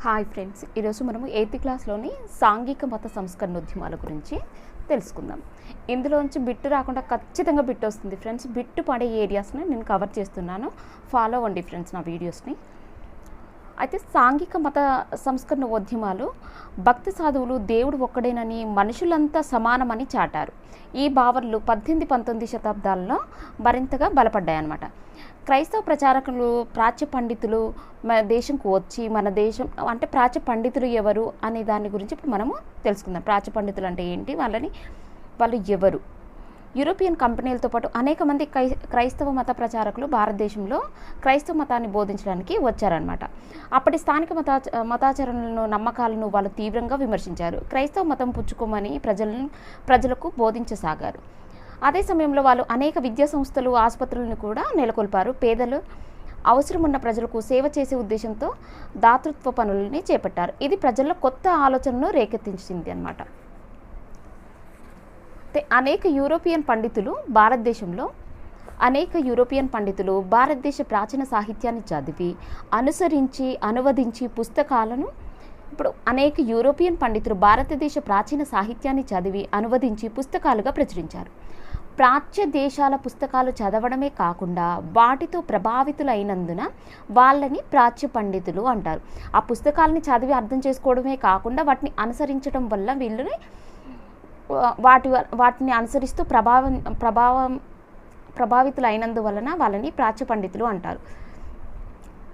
Hi friends, ఈరోజు మనము 8th క్లాస్లోని సాంఘిక మత సంస్కరణ ఉద్యమాల గురించి తెలుసుకుందాం. ఇందులోంచి బిట్టు రాకుండా ఖచ్చితంగా బిట్టు వస్తుంది ఫ్రెండ్స్. బిట్టు పడే ఏరియాస్ని నేను కవర్ చేస్తున్నాను, ఫాలో అవ్వండి ఫ్రెండ్స్ నా వీడియోస్ని. అయితే సాంఘిక మత సంస్కరణ ఉద్యమాలు భక్తి సాధువులు దేవుడు ఒక్కడేనని, మనుషులంతా సమానమని చాటారు. ఈ భావనలు 18-19 శతాబ్దాల్లో మరింతగా బలపడ్డాయన్నమాట. క్రైస్తవ ప్రచారకులు, ప్రాచ్య పండితులు మన దేశంకు వచ్చి, మన దేశం అంటే ప్రాచ్య పండితులు ఎవరు అనే దాని గురించి ఇప్పుడు మనము తెలుసుకుందాం. ప్రాచ్య పండితులు అంటే ఏంటి, వాళ్ళు ఎవరు? యూరోపియన్ కంపెనీలతో పాటు అనేక మంది క్రైస్తవ మత ప్రచారకులు భారతదేశంలో క్రైస్తవ మతాన్ని బోధించడానికి వచ్చారనమాట. అప్పటి స్థానిక మతాచరణలను, నమ్మకాలను వాళ్ళు తీవ్రంగా విమర్శించారు. క్రైస్తవ మతం పుచ్చుకోమని ప్రజలకు బోధించసాగారు. అదే సమయంలో వాళ్ళు అనేక విద్యా సంస్థలు, ఆసుపత్రులను కూడా నెలకొల్పారు. పేదలు, అవసరమున్న ప్రజలకు సేవ చేసే ఉద్దేశంతో దాతృత్వ పనులని చేపట్టారు. ఇది ప్రజల్లో కొత్త ఆలోచనను రేకెత్తించింది అన్నమాట. అనేక యూరోపియన్ పండితులు భారతదేశ ప్రాచీన సాహిత్యాన్ని చదివి, అనుసరించి, అనువదించి పుస్తకాలను అనేక యూరోపియన్ పండితులు భారతదేశ ప్రాచీన సాహిత్యాన్ని చదివి, అనువదించి పుస్తకాలుగా ప్రచురించారు. ప్రాచ్య దేశాల పుస్తకాలు చదవడమే కాకుండా వాటితో ప్రభావితులైనందున వాళ్ళని ప్రాచ్య పండితులు అంటారు. ఆ పుస్తకాలని చదివి అర్థం చేసుకోవడమే కాకుండా వాటిని అనుసరించడం వల్ల వీళ్ళని వాటిని అనుసరిస్తూ ప్రభావితులైనందువలన వాళ్ళని ప్రాచ్య పండితులు అంటారు.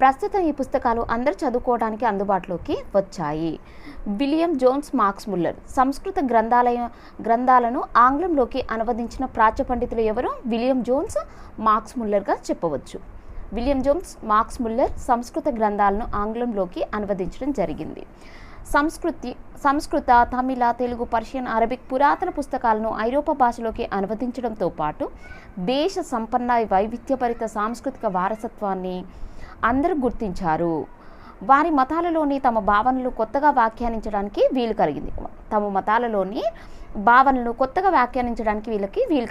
ప్రస్తుతం ఈ పుస్తకాలు అందరూ చదువుకోవడానికి అందుబాటులోకి వచ్చాయి. విలియం జోన్స్ మార్క్స్ ముల్లర్ సంస్కృత గ్రంథాలను ఆంగ్లంలోకి అనువదించిన ప్రాచ్య పండితులు ఎవరు? విలియం జోన్స్ మార్క్స్ ముల్లర్గా చెప్పవచ్చు. విలియం జోన్స్ మార్క్స్ ముల్లర్ సంస్కృత గ్రంథాలను ఆంగ్లంలోకి అనువదించడం జరిగింది. సంస్కృత, తమిళ, తెలుగు, పర్షియన్, అరబిక్ పురాతన పుస్తకాలను ఐరోపా భాషలోకి అనువదించడంతో పాటు దేశ సంపన్న వైవిధ్యభరిత సాంస్కృతిక వారసత్వాన్ని అందరూ గుర్తించారు. వారి మతాలలోని తమ భావనలు కొత్తగా వ్యాఖ్యానించడానికి వీలు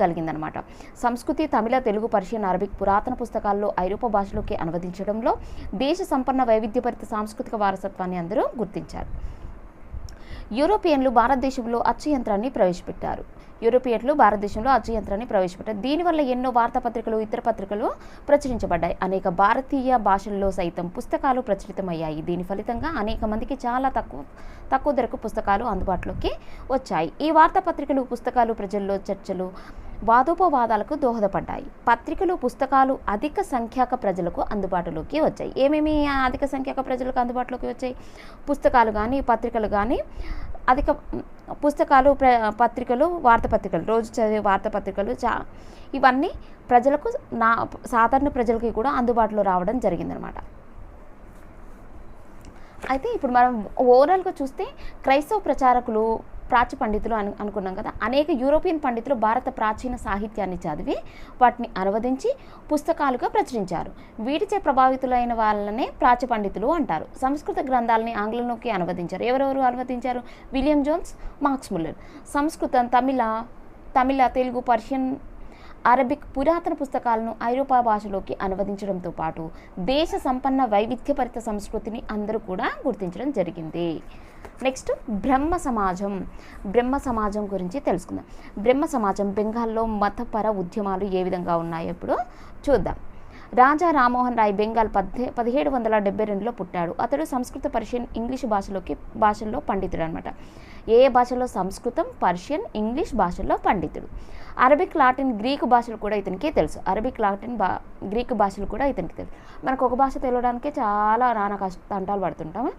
కలిగిందనమాట. సంస్కృతి, తమిళ, తెలుగు, పర్షియన్, అరబిక్ పురాతన పుస్తకాల్లో ఐరోపా భాషలోకి అనువదించడంలో దేశ సంపన్న వైవిధ్యభరిత సాంస్కృతిక వారసత్వాన్ని అందరూ గుర్తించారు. యూరోపియన్లు భారతదేశంలో అచ్చు యంత్రాన్ని ప్రవేశపెట్టారు. దీనివల్ల ఎన్నో వార్తాపత్రికలు, ఇతర పత్రికలు ప్రచురించబడ్డాయి. అనేక భారతీయ భాషల్లో సైతం పుస్తకాలు ప్రచురితమయ్యాయి. దీని ఫలితంగా అనేక మందికి చాలా తక్కువ ధరకు పుస్తకాలు అందుబాటులోకి వచ్చాయి. ఈ వార్తాపత్రికలు, పుస్తకాలు ప్రజల్లో చర్చలు, వాదోపవాదాలకు దోహదపడ్డాయి. పత్రికలు, పుస్తకాలు అధిక సంఖ్యాక ప్రజలకు అందుబాటులోకి వచ్చాయి. ఏమేమి అధిక సంఖ్యాక ప్రజలకు అందుబాటులోకి వచ్చాయి? పుస్తకాలు కానీ, పత్రికలు కానీ, అధిక పుస్తకాలు, పత్రికలు, వార్తాపత్రికలు, రోజు చదివే వార్తాపత్రికలు ఇవన్నీ ప్రజలకు, సాధారణ ప్రజలకి కూడా అందుబాటులో రావడం జరిగిందనమాట. అయితే ఇప్పుడు మనం ఓవరాల్గా చూస్తే క్రైస్తవ ప్రచారకులు, ప్రాచ్య పండితులు అనుకున్నాం కదా. అనేక యూరోపియన్ పండితులు భారత ప్రాచీన సాహిత్యాన్ని చదివి వాటిని అనువదించి పుస్తకాలుగా ప్రచురించారు. వీటిచే ప్రభావితులైన వాళ్ళనే ప్రాచ్య పండితులు అంటారు. సంస్కృత గ్రంథాలని ఆంగ్లంలోకి అనువదించారు. ఎవరెవరు అనువదించారు? William Jones Max Muller. సంస్కృతం, తమిళ, తెలుగు, పర్షియన్, అరబిక్ పురాతన పుస్తకాలను ఐరోపా భాషలోకి అనువదించడంతో పాటు దేశ సంపన్న వైవిధ్యభరిత సంస్కృతిని అందరూ కూడా గుర్తించడం జరిగింది. నెక్స్ట్ బ్రహ్మ సమాజం గురించి తెలుసుకుందాం. బ్రహ్మ సమాజం బెంగాల్లో మతపర ఉద్యమాలు ఏ విధంగా ఉన్నాయో ఇప్పుడు చూద్దాం. రాజా రామ్మోహన్ రాయ్ బెంగాల్ 1772లో పుట్టాడు. అతడు సంస్కృత, పర్షియన్, ఇంగ్లీష్ భాషల్లో పండితుడు అనమాట. ఏ భాషలో? సంస్కృతం, పర్షియన్, ఇంగ్లీష్ భాషల్లో పండితుడు. అరబిక్, లాటిన్, గ్రీకు భాషలు కూడా ఇతనికి తెలుసు. గ్రీకు భాషలు కూడా ఇతనికి తెలుసు. మనకు ఒక భాష తెలియడానికి చాలా నానా తంటాలు పడుతుంటాము.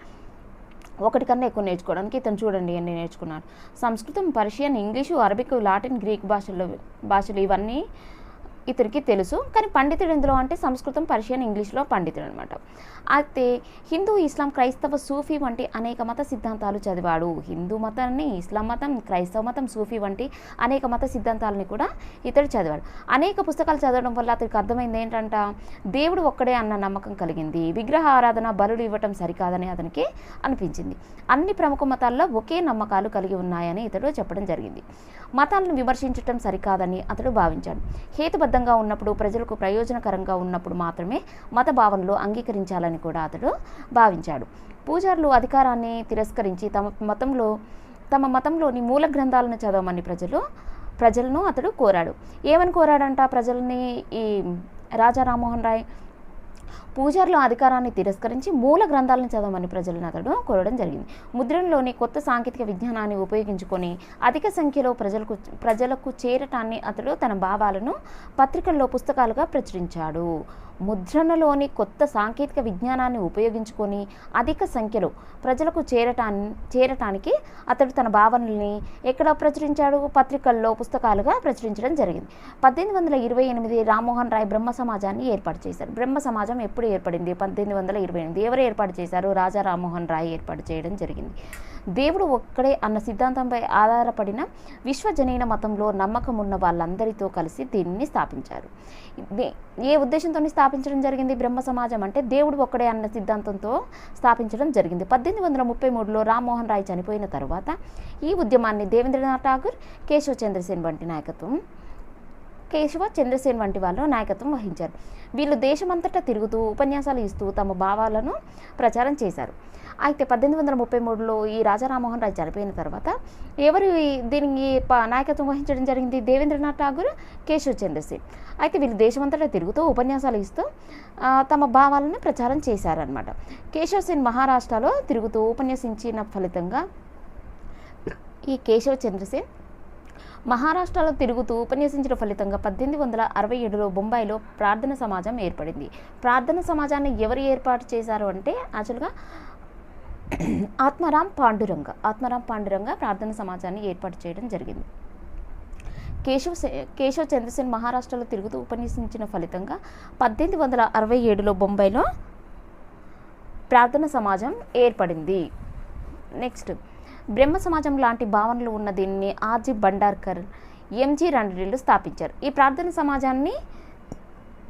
ఒకటి కన్నా ఎక్కువ నేర్చుకోవడానికి ఇతను చూడండి ఎన్ని నేర్చుకున్నారు. సంస్కృతం, Persian, English, Arabic, Latin, Greek భాషలు ఇవన్నీ ఇతనికి తెలుసు. కానీ పండితుడు ఎందులో అంటే సంస్కృతం, పర్షియన్, ఇంగ్లీష్లో పండితుడు అనమాట. అయితే హిందూ, ఇస్లాం, క్రైస్తవ, సూఫీ వంటి అనేక మత సిద్ధాంతాలు చదివాడు. హిందూ మతాన్ని, ఇస్లాం మతం, క్రైస్తవ మతం, సూఫీ వంటి అనేక మత సిద్ధాంతాలని కూడా ఇతడు చదివాడు. అనేక పుస్తకాలు చదవడం వల్ల అతనికి అర్థమైంది ఏంటంట, దేవుడు ఒక్కడే అన్న నమ్మకం కలిగింది. విగ్రహ ఆరాధన, బలులు ఇవ్వటం సరికాదని అతనికి అనిపించింది. అన్ని ప్రముఖ మతాల్లో ఒకే నమ్మకాలు కలిగి ఉన్నాయని ఇతడు చెప్పడం జరిగింది. మతాలను విమర్శించటం సరికాదని అతడు భావించాడు. హేతుబద్ధంగా ఉన్నప్పుడు, ప్రజలకు ప్రయోజనకరంగా ఉన్నప్పుడు మాత్రమే మత భావనలు అంగీకరించాలని కూడా అతడు భావించాడు. పూజారులు అధికారాన్ని తిరస్కరించి తమ మతంలోని మూల గ్రంథాలను చదవమని ప్రజలను అతడు కోరాడు. ఏమని కోరాడంట ప్రజల్ని ఈ రాజా రామ్మోహన్ రాయ్? పూజారుల అధికారాన్ని తిరస్కరించి మూల గ్రంథాలను చదవమని ప్రజలను అతడు కోరడం జరిగింది. ముద్రణలోని కొత్త సాంకేతిక విజ్ఞానాన్ని ఉపయోగించుకొని అధిక సంఖ్యలో ప్రజలకు చేరటాన్ని అతడు తన భావాలను పత్రికల్లో పుస్తకాలుగా ప్రచురించాడు. ముద్రణలోని కొత్త సాంకేతిక విజ్ఞానాన్ని ఉపయోగించుకొని అధిక సంఖ్యలో ప్రజలకు చేరటానికి అతడు తన భావనల్ని ఎక్కడ ప్రచురించాడు? పత్రికల్లో పుస్తకాలుగా ప్రచురించడం జరిగింది. 1828 రామ్మోహన్ రాయ్ బ్రహ్మ సమాజాన్ని ఏర్పాటు చేశారు. బ్రహ్మ సమాజం ఎప్పుడు ఏర్పడింది? 1828. ఎవరు ఏర్పాటు చేశారు? రాజా రామ్మోహన్ రాయ్ ఏర్పాటు చేయడం జరిగింది. దేవుడు ఒక్కడే అన్న సిద్ధాంతంపై ఆధారపడిన విశ్వజనీన మతంలో నమ్మకం ఉన్న వాళ్ళందరితో కలిసి దీనిని స్థాపించారు. ఏ ఉద్దేశంతో స్థాపించడం జరిగింది? బ్రహ్మ సమాజం అంటే దేవుడు ఒక్కడే అన్న సిద్ధాంతంతో స్థాపించడం జరిగింది. 1833లో రామ్మోహన్ రాయ్ చనిపోయిన తర్వాత ఈ ఉద్యమాన్ని దేవేంద్రనాథ్ ఠాగూర్, కేశవ చంద్రసేన్ వంటి వాళ్ళు నాయకత్వం వహించారు. వీళ్ళు దేశమంతటా తిరుగుతూ ఉపన్యాసాలు ఇస్తూ తమ భావాలను ప్రచారం చేశారు. అయితే 1833లో ఈ రాజా రామ్మోహన్ రాయ్ చనిపోయిన తర్వాత ఎవరు దీనికి నాయకత్వం వహించడం జరిగింది? దేవేంద్రనాథ్ ఠాగూర్, కేశవ చంద్రసేన్. అయితే వీళ్ళు దేశమంతటా తిరుగుతూ ఉపన్యాసాలు ఇస్తూ తమ భావాలను ప్రచారం చేశారనమాట. కేశవ సేన్ మహారాష్ట్రలో తిరుగుతూ ఉపన్యసించిన ఫలితంగా ఈ కేశవ చంద్రసేన్ మహారాష్ట్రలో తిరుగుతూ ఉపన్యసించిన ఫలితంగా 1867లో బొంబాయిలో ప్రార్థన సమాజం ఏర్పడింది. ప్రార్థన సమాజాన్ని ఎవరు ఏర్పాటు చేశారు అంటే యాక్చువల్గా ఆత్మారాం పాండురంగ ప్రార్థన సమాజాన్ని ఏర్పాటు చేయడం జరిగింది. కేశవ చంద్రసేన్ మహారాష్ట్రలో తిరుగుతూ ఉపన్యసించిన ఫలితంగా 1867లో బొంబాయిలో ప్రార్థన సమాజం ఏర్పడింది. నెక్స్ట్, బ్రహ్మ సమాజం లాంటి భావనలు ఉన్న దీనిని ఆర్జీ భండార్కర్, ఎంజీ రణడేలు స్థాపించారు. ఈ ప్రార్థన సమాజాన్ని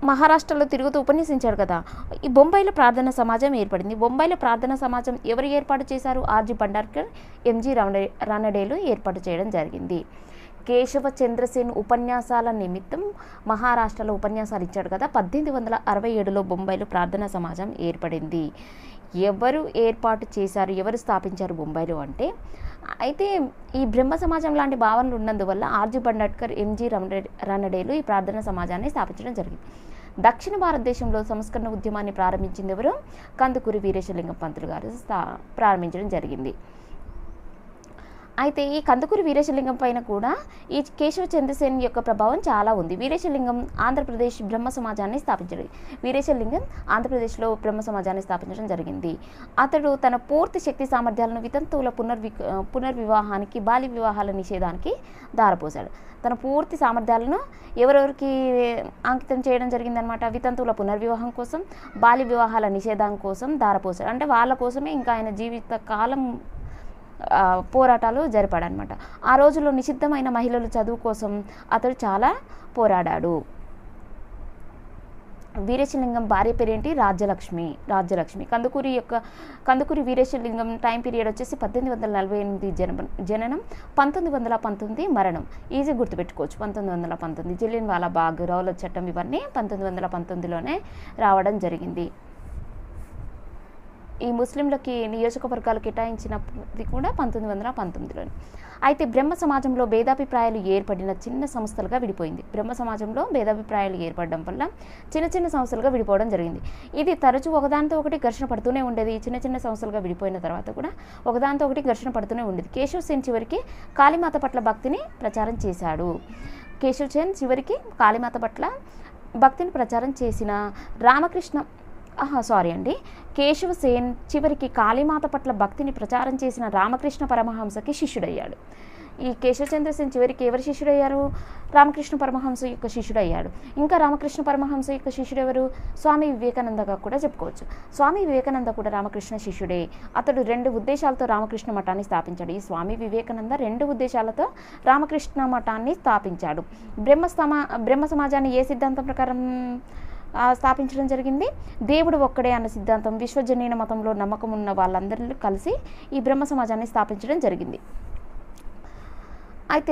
మహారాష్ట్రలో తిరుగుతూ ఉపన్యసించాడు కదా, ఈ బొంబాయిలో ప్రార్థన సమాజం ఏర్పడింది. బొంబాయిలో ప్రార్థన సమాజం ఎవరు ఏర్పాటు చేశారు? ఆర్జీ భండార్కర్, ఎంజీ రణడేలు ఏర్పాటు చేయడం జరిగింది. కేశవ చంద్రసేన్ ఉపన్యాసాల నిమిత్తం మహారాష్ట్రలో ఉపన్యాసాలు ఇచ్చాడు కదా, 1867లో బొంబాయిలో ప్రార్థనా సమాజం ఏర్పడింది. ఎవరు ఏర్పాటు చేశారు, ఎవరు స్థాపించారు బొంబాయిలో అంటే, అయితే ఈ బ్రహ్మ సమాజం లాంటి భావనలు ఉన్నందువల్ల ఆర్జీ భండార్కర్, ఎంజీ రణడేలు ఈ ప్రార్థనా సమాజాన్ని స్థాపించడం జరిగింది. దక్షిణ భారతదేశంలో సంస్కరణ ఉద్యమాన్ని ప్రారంభించింది ఎవరు? కందుకూరి వీరేశలింగం పంతులు గారు ప్రారంభించడం జరిగింది. అయితే ఈ కందుకూరి వీరేశలింగం పైన కూడా ఈ కేశవ చంద్రసేన్ యొక్క ప్రభావం చాలా ఉంది. వీరేశలింగం ఆంధ్రప్రదేశ్ బ్రహ్మ సమాజాన్ని స్థాపించాడు. వీరేశలింగం ఆంధ్రప్రదేశ్లో బ్రహ్మ సమాజాన్ని స్థాపించడం జరిగింది. అతడు తన పూర్తి శక్తి సామర్థ్యాలను వితంతువుల పునర్వివాహానికి, బాల్య వివాహాల నిషేధానికి దారపోశాడు. తన పూర్తి సామర్థ్యాలను ఎవరెవరికి అంకితం చేయడం జరిగిందనమాట? వితంతువుల పునర్వివాహం కోసం, బాల్య వివాహాల నిషేధం కోసం దారపోశాడు. అంటే వాళ్ళ కోసమే ఇంకా ఆయన జీవిత కాలం పోరాటాలు జరిపాడనమాట. ఆ రోజుల్లో నిషిద్ధమైన మహిళల చదువు కోసం అతడు చాలా పోరాడాడు. వీరేశలింగం భార్య పేరేంటి? రాజ్యలక్ష్మి. కందుకూరి వీరేశలింగం టైం పీరియడ్ వచ్చేసి 1848 జననం, 1919 మరణం. ఈజీ గుర్తుపెట్టుకోవచ్చు. 1919 జలియన్వాలా బాగ్, రౌలత్ చట్టం ఇవన్నీ 1919లోనే రావడం జరిగింది. ఈ ముస్లింలకి నియోజకవర్గాలు కేటాయించినది కూడా 1919లోనే. అయితే బ్రహ్మ సమాజంలో భేదాభిప్రాయాలు ఏర్పడిన చిన్న సంస్థలుగా విడిపోయింది. బ్రహ్మ సమాజంలో భేదాభిప్రాయాలు ఏర్పడడం వల్ల చిన్న సంస్థలుగా విడిపోవడం జరిగింది. ఇది తరచూ ఒకదానితో ఒకటి ఘర్షణ పడుతూనే ఉండేది. చిన్న సంస్థలుగా విడిపోయిన తర్వాత కూడా ఒకదానితో ఒకటి ఘర్షణ పడుతూనే ఉండేది. కేశవ్ సేన్ చివరికి కాళీమాత పట్ల భక్తిని ప్రచారం చేశాడు. కేశవ్ సేన్ చివరికి కాళీమాత పట్ల భక్తిని ప్రచారం చేసిన కేశవ సేన్ చివరికి కాళీమాత పట్ల భక్తిని ప్రచారం చేసిన రామకృష్ణ పరమహంసకి శిష్యుడయ్యాడు. ఈ కేశవచంద్ర సేన్ చివరికి ఎవరి శిష్యుడయ్యారు? రామకృష్ణ పరమహంస యొక్క శిష్యుడయ్యాడు. ఇంకా రామకృష్ణ పరమహంస యొక్క శిష్యుడు ఎవరు? స్వామి వివేకానందగా కూడా చెప్పుకోవచ్చు. స్వామి వివేకానంద కూడా రామకృష్ణ శిష్యుడే. అతడు 2 ఉద్దేశాలతో రామకృష్ణ మఠాన్ని స్థాపించాడు. ఈ స్వామి వివేకానంద 2 ఉద్దేశాలతో రామకృష్ణ మఠాన్ని స్థాపించాడు. బ్రహ్మ సమాజాన్ని ఏ సిద్ధాంతం ప్రకారం స్థాపించడం జరిగింది? దేవుడు ఒక్కడే అన్న సిద్ధాంతం, విశ్వజనీన మతంలో నమ్మకం ఉన్న వాళ్ళందరినీ కలిసి ఈ బ్రహ్మ సమాజాన్ని స్థాపించడం జరిగింది. అయితే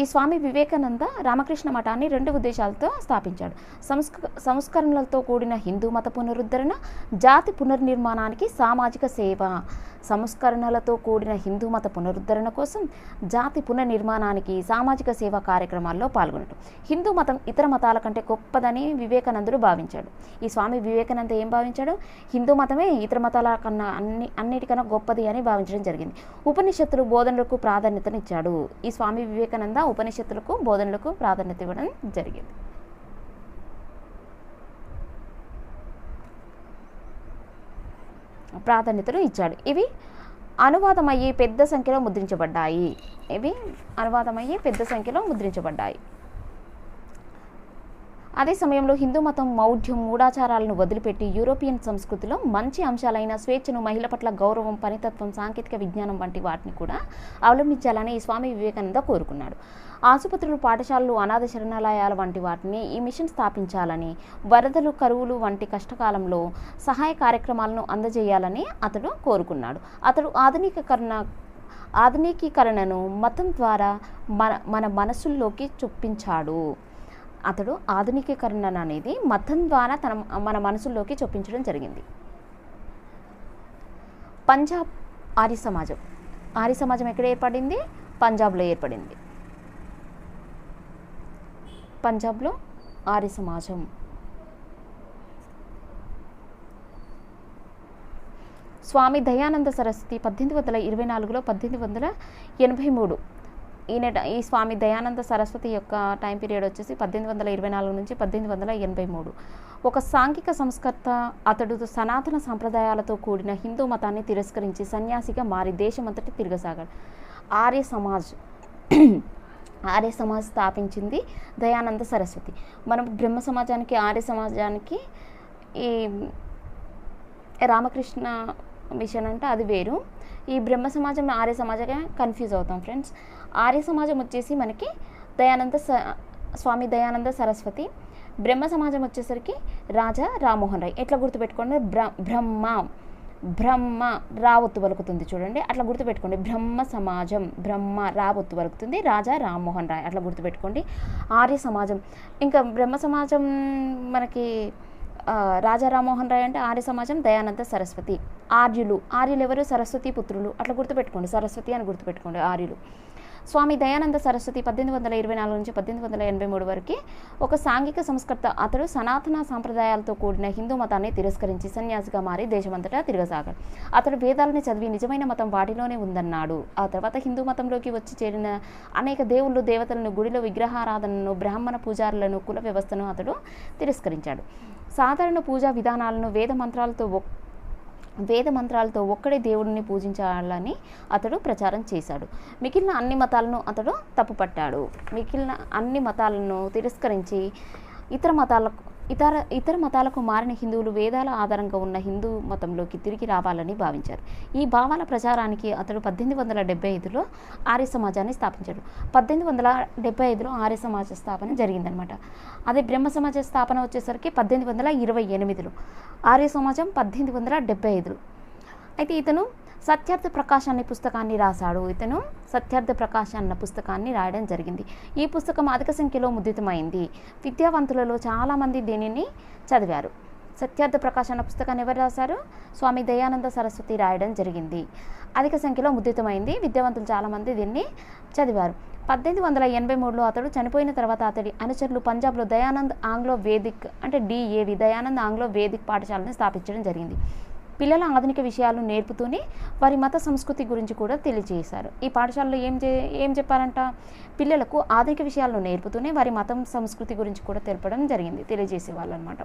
ఈ స్వామి వివేకానంద రామకృష్ణ మఠాన్ని 2 ఉద్దేశాలతో స్థాపించాడు. సంస్కరణలతో కూడిన హిందూ మత పునరుద్ధరణ, జాతి పునర్నిర్మాణానికి సామాజిక సేవ. సంస్కరణలతో కూడిన హిందూ మత పునరుద్ధరణ కోసం జాతి పునర్నిర్మాణానికి సామాజిక సేవా కార్యక్రమాల్లో పాల్గొనడం. హిందూ మతం ఇతర మతాల కంటే గొప్పదని వివేకానందుడు భావించాడు. ఈ స్వామి వివేకానంద ఏం భావించాడు? హిందూ మతమే ఇతర మతాల కన్నా అన్నిటికన్నా గొప్పది అని భావించడం జరిగింది. ఉపనిషత్తులు బోధనలకు ప్రాధాన్యతనిచ్చాడు. ఈ స్వామి వివేకానంద ఉపనిషత్తులకు బోధనలకు ప్రాధాన్యత ఇవ్వడం జరిగింది. ప్రాధాన్యతను ఇచ్చాడు. ఇవి అనువాదమయ్యి పెద్ద సంఖ్యలో ముద్రించబడ్డాయి. అదే సమయంలో హిందూ మతం మౌఢ్యం, మూఢాచారాలను వదిలిపెట్టి యూరోపియన్ సంస్కృతిలో మంచి అంశాలైన స్వేచ్ఛను, మహిళ పట్ల గౌరవం, పనితత్వం, సాంకేతిక విజ్ఞానం వంటి వాటిని కూడా అవలంబించాలని ఈ స్వామి వివేకానంద కోరుకున్నాడు. ఆసుపత్రులు, పాఠశాలలు, అనాథ శరణాలయాల వంటి వాటిని ఈ మిషన్ స్థాపించాలని, వరదలు, కరువులు వంటి కష్టకాలంలో సహాయ కార్యక్రమాలను అందజేయాలని అతడు కోరుకున్నాడు. అతడు ఆధునికీకరణను మతం ద్వారా మన మనసుల్లోకి చొప్పించాడు. అతడు ఆధునికీకరణ అనేది మతం ద్వారా మన మనసుల్లోకి చొప్పించడం జరిగింది. పంజాబ్ ఆర్య సమాజం ఎక్కడ ఏర్పడింది? పంజాబ్లో ఏర్పడింది. పంజాబ్లో ఆర్య సమాజం. స్వామి దయానంద సరస్వతి 1824లో 1883. ఈ స్వామి దయానంద సరస్వతి యొక్క టైం పీరియడ్ వచ్చేసి 1824 నుంచి 1883. ఒక సాంఘిక సంస్కర్త. అతడు సనాతన సంప్రదాయాలతో కూడిన హిందూ మతాన్ని తిరస్కరించి సన్యాసిగా మారి దేశమంతటి తిరగసాగాడు. ఆర్య సమాజ్ స్థాపించింది దయానంద సరస్వతి. మనం బ్రహ్మ సమాజానికి, ఆర్య సమాజానికి, ఈ రామకృష్ణ మిషన్ అంటే అది వేరు. ఈ బ్రహ్మ సమాజం, ఆర్య సమాజంగా కన్ఫ్యూజ్ అవుతాం ఫ్రెండ్స్. ఆర్య సమాజం వచ్చేసి మనకి స్వామి దయానంద సరస్వతి. బ్రహ్మ సమాజం వచ్చేసరికి రాజా రామ్మోహన్ రాయ్. ఎట్లా గుర్తుపెట్టుకోండి? బ్రహ్మ రావొత్తు పలుకుతుంది చూడండి, అట్లా గుర్తుపెట్టుకోండి. బ్రహ్మ సమాజం, బ్రహ్మ రావొత్తు పలుకుతుంది, రాజా రామ్మోహన్ రాయ్, అట్లా గుర్తుపెట్టుకోండి. ఆర్య సమాజం, ఇంకా బ్రహ్మ సమాజం మనకి రాజా రామ్మోహన్ రాయ్ అంటే ఆర్య సమాజం దయానంద సరస్వతి. ఆర్యులు ఎవరు? సరస్వతి పుత్రులు, అట్లా గుర్తుపెట్టుకోండి. సరస్వతి అని గుర్తుపెట్టుకోండి. ఆర్యులు. స్వామి దయానంద సరస్వతి 1824 నుంచి 1883 వరకు ఒక సాంఘిక సంస్కర్త. అతడు సనాతన సాంప్రదాయాలతో కూడిన హిందూ మతాన్ని తిరస్కరించి సన్యాసిగా మారి దేశమంతటా తిరగసాగాడు. అతడు వేదాలని చదివి నిజమైన మతం వాటిలోనే ఉందన్నాడు. ఆ తర్వాత హిందూ మతంలోకి వచ్చి చేరిన అనేక దేవుళ్ళు, దేవతలను, గుడిలో విగ్రహారాధనను, బ్రాహ్మణ పూజారులను, కుల వ్యవస్థను అతడు తిరస్కరించాడు. సాధారణ పూజా విధానాలను వేద మంత్రాలతో ఒక్కడే దేవుడిని పూజించాలని అతడు ప్రచారం చేశాడు. మిగిలిన అన్ని మతాలను అతడు తప్పుపట్టాడు. మిగిలిన అన్ని మతాలను తిరస్కరించి ఇతర మతాలకు మారిన హిందువులు వేదాల ఆధారంగా ఉన్న హిందూ మతంలోకి తిరిగి రావాలని భావించారు. ఈ భావాల ప్రచారానికి అతడు 1875లో ఆర్య సమాజాన్ని స్థాపించాడు. 1875లో ఆర్య సమాజ స్థాపన జరిగిందనమాట. అదే బ్రహ్మ సమాజ స్థాపన వచ్చేసరికి 1828లో, ఆర్య సమాజం 1875లో. అయితే ఇతను సత్యార్థ ప్రకాశ్ అనే పుస్తకాన్ని రాశాడు. సత్యార్థ ప్రకాశ్ అన్న పుస్తకాన్ని రాయడం జరిగింది. ఈ పుస్తకం అధిక సంఖ్యలో ముద్రితమైంది. విద్యావంతులలో చాలామంది దీనిని చదివారు. సత్యార్థ ప్రకాశ్ అన్న పుస్తకాన్ని ఎవరు రాశారు? స్వామి దయానంద సరస్వతి రాయడం జరిగింది. అధిక సంఖ్యలో ముద్రితమైంది. విద్యావంతులు చాలామంది దీన్ని చదివారు. 1883లో అతడు చనిపోయిన తర్వాత అతడి అనుచరులు పంజాబ్లో దయానంద్ ఆంగ్లో వేదిక్ అంటే DAV దయానంద్ ఆంగ్లో వేదిక్ పాఠశాలను స్థాపించడం జరిగింది. పిల్లల ఆధునిక విషయాలు నేర్పుతూనే వారి మత సంస్కృతి గురించి కూడా తెలియజేశారు. ఈ పాఠశాలలో ఏం చెప్పారంట? పిల్లలకు ఆధునిక విషయాలను నేర్పుతూనే వారి మతం సంస్కృతి గురించి కూడా తెలపడం జరిగింది, తెలియజేసేవాళ్ళు అనమాట.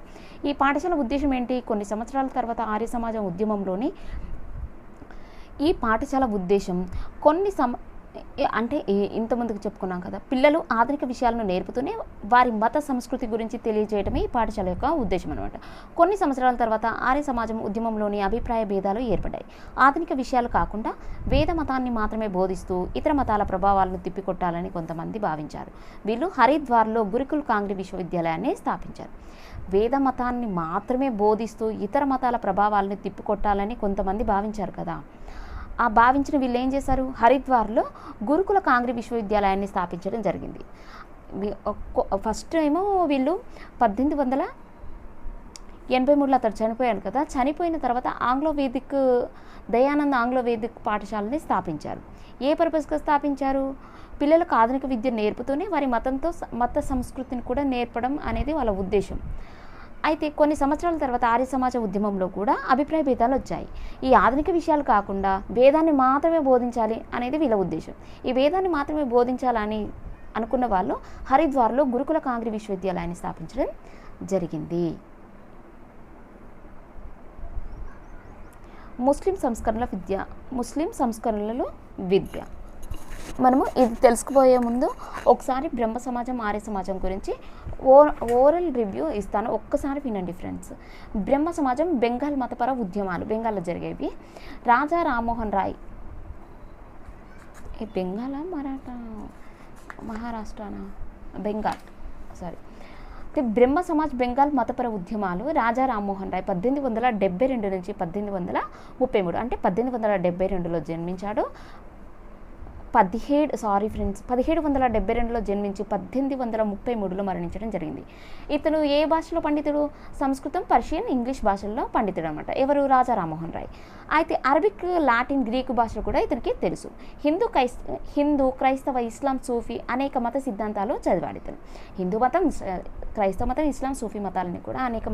ఈ పాఠశాల ఉద్దేశం ఏంటి? కొన్ని సంవత్సరాల తర్వాత ఆర్య సమాజం ఉద్యమంలోని ఈ పాఠశాల ఉద్దేశం అంటే ఇంతకుముందుకు చెప్పుకున్నాం కదా, పిల్లలు ఆధునిక విషయాలను నేర్పుతూనే వారి మత సంస్కృతి గురించి తెలియజేయడమే ఈ పాఠశాల యొక్క ఉద్దేశం అనమాట. కొన్ని సంవత్సరాల తర్వాత ఆర్య సమాజం ఉద్యమంలోని అభిప్రాయ భేదాలు ఏర్పడ్డాయి. ఆధునిక విషయాలు కాకుండా వేద మతాన్ని మాత్రమే బోధిస్తూ ఇతర మతాల ప్రభావాలను తిప్పికొట్టాలని కొంతమంది భావించారు. వీళ్ళు హరిద్వార్లో గురుకుల్ కాంగ్రీ విశ్వవిద్యాలయాన్ని స్థాపించారు. వేద మతాన్ని మాత్రమే బోధిస్తూ ఇతర మతాల ప్రభావాలను తిప్పికొట్టాలని కొంతమంది భావించారు కదా. భావించిన వీళ్ళు ఏం చేశారు, హరిద్వార్లో గురుకుల కాంగ్రీ విశ్వవిద్యాలయాన్ని స్థాపించడం జరిగింది. ఫస్ట్ ఏమో వీళ్ళు 1883లో అతడు చనిపోయాడు కదా, చనిపోయిన తర్వాత దయానంద ఆంగ్లో వేదిక్ పాఠశాలని స్థాపించారు. ఏ పర్పస్గా స్థాపించారు, పిల్లలకు ఆధునిక విద్య నేర్పుతూనే వారి మత సంస్కృతిని కూడా నేర్పడం అనేది వాళ్ళ ఉద్దేశం. అయితే కొన్ని సంవత్సరాల తర్వాత ఆర్య సమాజ ఉద్యమంలో కూడా అభిప్రాయ భేదాలు వచ్చాయి. ఈ ఆధునిక విషయాలు కాకుండా వేదాన్ని మాత్రమే బోధించాలి అనేది వీళ్ళ ఉద్దేశం. ఈ వేదాన్ని మాత్రమే బోధించాలని అనుకున్న వాళ్ళు హరిద్వార్లో గురుకుల కాంగ్రీ విశ్వవిద్యాలయాన్ని స్థాపించడం జరిగింది. ముస్లిం సంస్కరణలలో విద్య. మనము ఇది తెలుసుకుపోయే ముందు ఒకసారి బ్రహ్మ సమాజం, ఆర్య సమాజం గురించి ఓరల్ రివ్యూ ఇస్తాను, ఒక్కసారి వినండి ఫ్రెండ్స్. బ్రహ్మ సమాజం బెంగాల్ మతపర ఉద్యమాలు, బెంగాల్లో జరిగేవి. రాజా రామ్మోహన్ రాయ్, బెంగాలా మహారాష్ట్రనా, బ్రహ్మ సమాజ్ బెంగాల్ మతపర ఉద్యమాలు. రాజా రామ్మోహన్ రాయ్ 1872 నుంచి 1833, అంటే 1872లో జన్మించాడు. 1772లో జన్మించి 1833లో మరణించడం జరిగింది. ఇతను ఏ భాషలో పండితుడు, సంస్కృతం, పర్షియన్, ఇంగ్లీష్ భాషల్లో పండితుడు అనమాట. ఎవరు, రాజా రామ్మోహన్ రాయ్. అయితే అరబిక్, లాటిన్, గ్రీకు భాషలు కూడా ఇతనికి తెలుసు. హిందూ, క్రైస్తవ, ఇస్లాం, సూఫీ అనేక మత సిద్ధాంతాలు చదివాడు ఇతను. హిందూ మతం, క్రైస్తవ మతం, ఇస్లాం, సూఫీ మతాలని కూడా అనేక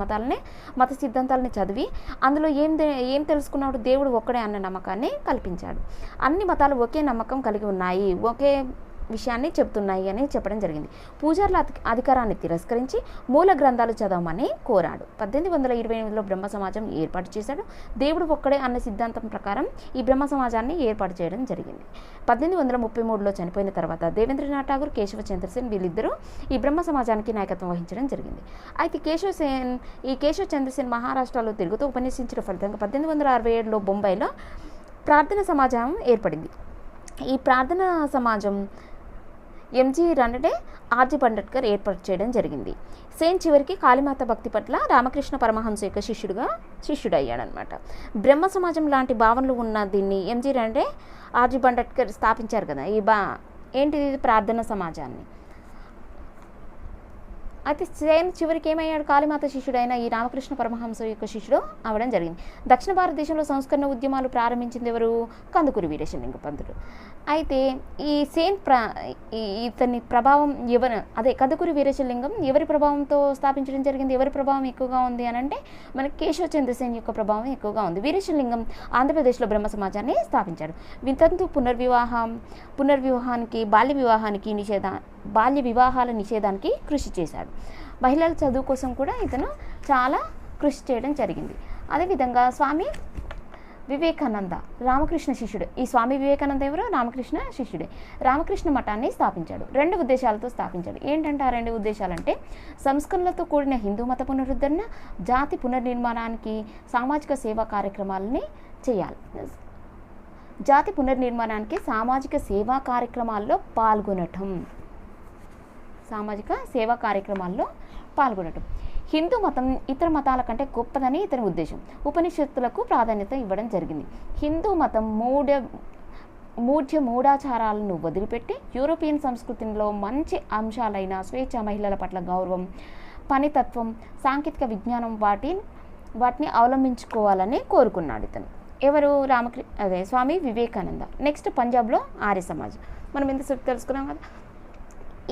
మత సిద్ధాంతాలని చదివి అందులో ఏం తెలుసుకున్నాడు, దేవుడు ఒక్కడే అన్న నమ్మకాన్ని కల్పించాడు. అన్ని మతాలు ఒకే నమ్మకం కలిగి ఉన్నాయి, ఒకే విషయాన్ని చెప్తున్నాయి అని చెప్పడం జరిగింది. పూజారుల అధికారాన్ని తిరస్కరించి మూల గ్రంథాలు చదవమని కోరాడు. 1828లో బ్రహ్మ సమాజం ఏర్పాటు చేశాడు. దేవుడు ఒక్కడే అన్న సిద్ధాంతం ప్రకారం ఈ బ్రహ్మ సమాజాన్ని ఏర్పాటు చేయడం జరిగింది. 1833లో చనిపోయిన తర్వాత దేవేంద్రనాథ్ ఠాగూర్, కేశవ చంద్రసేన్ వీళ్ళిద్దరూ ఈ బ్రహ్మ సమాజానికి నాయకత్వం వహించడం జరిగింది. అయితే కేశవ చంద్రసేన్ మహారాష్ట్రలో తిరుగుతూ ఉపన్యసించిన ఫలితంగా 1867లో బొంబాయిలో ప్రార్థన సమాజం ఏర్పడింది. ఈ ప్రార్థనా సమాజం ఎంజీ రండడే, ఆర్జీ పండట్కర్ ఏర్పాటు చేయడం జరిగింది. సేన్ చివరికి కాళీమాత భక్తి పట్ల రామకృష్ణ పరమహంస యొక్క శిష్యుడయ్యాడనమాట. బ్రహ్మ సమాజం లాంటి భావనలు ఉన్న దీన్ని ఎంజీ రండే, ఆర్జీ పండట్కర్ స్థాపించారు కదా. ఏంటిది, ప్రార్థనా సమాజాన్ని. అయితే సేన్ చివరికి ఏమయ్యాడు, కాళీమాత శిష్యుడైన ఈ రామకృష్ణ పరమహంస యొక్క శిష్యుడు అవ్వడం జరిగింది. దక్షిణ భారతదేశంలో సంస్కరణ ఉద్యమాలు ప్రారంభించింది ఎవరు, కందుకూరి వీరేశలింగ పంతులు. అయితే ఈ ఇతని ప్రభావం కందుకూరి వీరేశలింగం ఎవరి ప్రభావంతో స్థాపించడం జరిగింది, ఎవరి ప్రభావం ఎక్కువగా ఉంది అని అంటే మనకి కేశవ చంద్రసేన్ యొక్క ప్రభావం ఎక్కువగా ఉంది. వీరేశలింగం ఆంధ్రప్రదేశ్లో బ్రహ్మ సమాజాన్ని స్థాపించాడు. వితంతు పునర్వివాహానికి, బాల్య వివాహాల నిషేధానికి కృషి చేశాడు. మహిళల చదువు కోసం కూడా ఇతను చాలా కృషి చేయడం జరిగింది. అదేవిధంగా స్వామి వివేకానంద రామకృష్ణ శిష్యుడు. ఈ స్వామి వివేకానంద ఎవరు, రామకృష్ణ శిష్యుడే. రామకృష్ణ మఠాన్ని స్థాపించాడు. 2 ఉద్దేశాలతో స్థాపించాడు. ఏంటంటే ఆ 2 ఉద్దేశాలంటే సంస్కరణలతో కూడిన హిందూ మత పునరుద్ధరణ, జాతి పునర్నిర్మాణానికి సామాజిక సేవా కార్యక్రమాలని చేయాలి. జాతి పునర్నిర్మాణానికి సామాజిక సేవా కార్యక్రమాల్లో పాల్గొనటం. హిందూ మతం ఇతర మతాల కంటే గొప్పదని ఇతని ఉద్దేశం. ఉపనిషత్తులకు ప్రాధాన్యత ఇవ్వడం జరిగింది. హిందూ మతం మూఢాచారాలను వదిలిపెట్టి యూరోపియన్ సంస్కృతిలో మంచి అంశాలైన స్వేచ్ఛ, మహిళల పట్ల గౌరవం, పనితత్వం, సాంకేతిక విజ్ఞానం వాటిని అవలంబించుకోవాలని కోరుకున్నాడు ఇతను. ఎవరు, స్వామి వివేకానంద. నెక్స్ట్ పంజాబ్లో ఆర్య సమాజ్. మనం ఎంతసేపు తెలుసుకున్నాం కదా.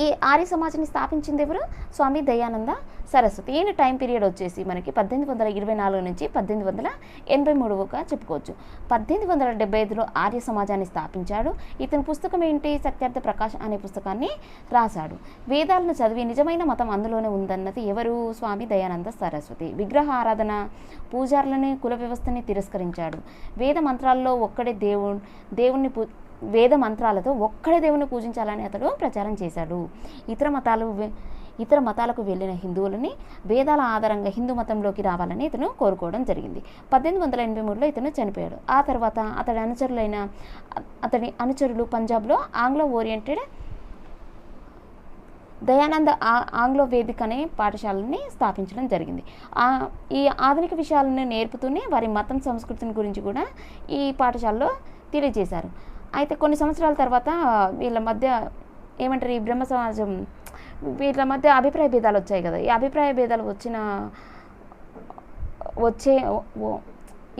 ఈ ఆర్య సమాజాన్ని స్థాపించింది ఎవరు, స్వామి దయానంద సరస్వతి. ఈయన టైం పీరియడ్ వచ్చేసి మనకి 1824 నుంచి 1883గా చెప్పుకోవచ్చు. 1875లో ఆర్య సమాజాన్ని స్థాపించాడు. ఇతని పుస్తకం ఏంటి, సత్యార్థ ప్రకాశ్ అనే పుస్తకాన్ని రాశాడు. వేదాలను చదివి నిజమైన మతం అందులోనే ఉందన్నది ఎవరు, స్వామి దయానంద సరస్వతి. విగ్రహ ఆరాధన, పూజారులని, కుల వ్యవస్థని తిరస్కరించాడు. వేద మంత్రాలతో ఒక్కడే దేవుణ్ణి పూజించాలని అతడు ప్రచారం చేశాడు. ఇతర మతాలకు వెళ్ళిన హిందువులని వేదాల ఆధారంగా హిందూ మతంలోకి రావాలని ఇతను కోరుకోవడం జరిగింది. 1883లో ఇతను చనిపోయాడు. ఆ తర్వాత అతని అనుచరులు పంజాబ్లో ఆంగ్లో ఓరియంటెడ్ దయానంద ఆంగ్లో వేదిక అనే పాఠశాలని స్థాపించడం జరిగింది. ఈ ఆధునిక విషయాలను నేర్పుతూనే వారి మతం, సంస్కృతిని గురించి కూడా ఈ పాఠశాలలో తెలియజేశారు. అయితే కొన్ని సంవత్సరాల తర్వాత వీళ్ళ మధ్య ఏమంటారు, ఈ బ్రహ్మ సమాజం వీళ్ళ మధ్య అభిప్రాయ భేదాలు వచ్చాయి కదా. ఈ అభిప్రాయ భేదాలు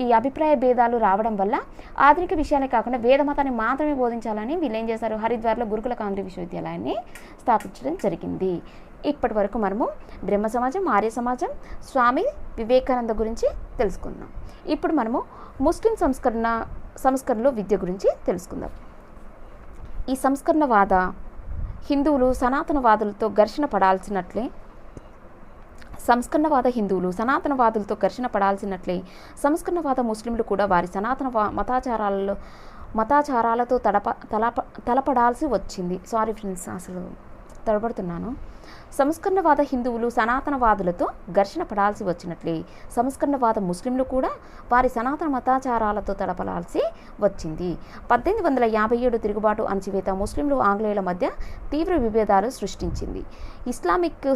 ఈ అభిప్రాయ భేదాలు రావడం వల్ల ఆధునిక విషయాలే కాకుండా వేద మతాన్ని మాత్రమే బోధించాలని వీళ్ళు ఏం చేశారు, హరిద్వార్లో గురుకుల కాంగ్రీ విశ్వవిద్యాలయాన్ని స్థాపించడం జరిగింది. ఇప్పటి వరకు మనము బ్రహ్మ సమాజం, ఆర్య సమాజం, స్వామి వివేకానంద గురించి తెలుసుకుందాం. ఇప్పుడు మనము ముస్లిం సంస్కరణలో విద్య గురించి తెలుసుకుందాం. ఈ సంస్కరణవాద హిందువులు సనాతనవాదులతో ఘర్షణ పడాల్సినట్లే సంస్కరణవాద ముస్లింలు కూడా వారి సనాతన మతాచారాలతో తలపడాల్సి వచ్చింది. సారీ ఫ్రెండ్స్, అసలు తడబడుతున్నాను. సంస్కరణవాద హిందువులు సనాతనవాదులతో ఘర్షణ పడాల్సి వచ్చినట్లే సంస్కరణవాద ముస్లింలు కూడా వారి సనాతన మతాచారాలతో తలపడాల్సి వచ్చింది. 1857 తిరుగుబాటు అణచివేత ముస్లింలు ఆంగ్లేయుల మధ్య తీవ్ర విభేదాలు సృష్టించింది. ఇస్లామిక్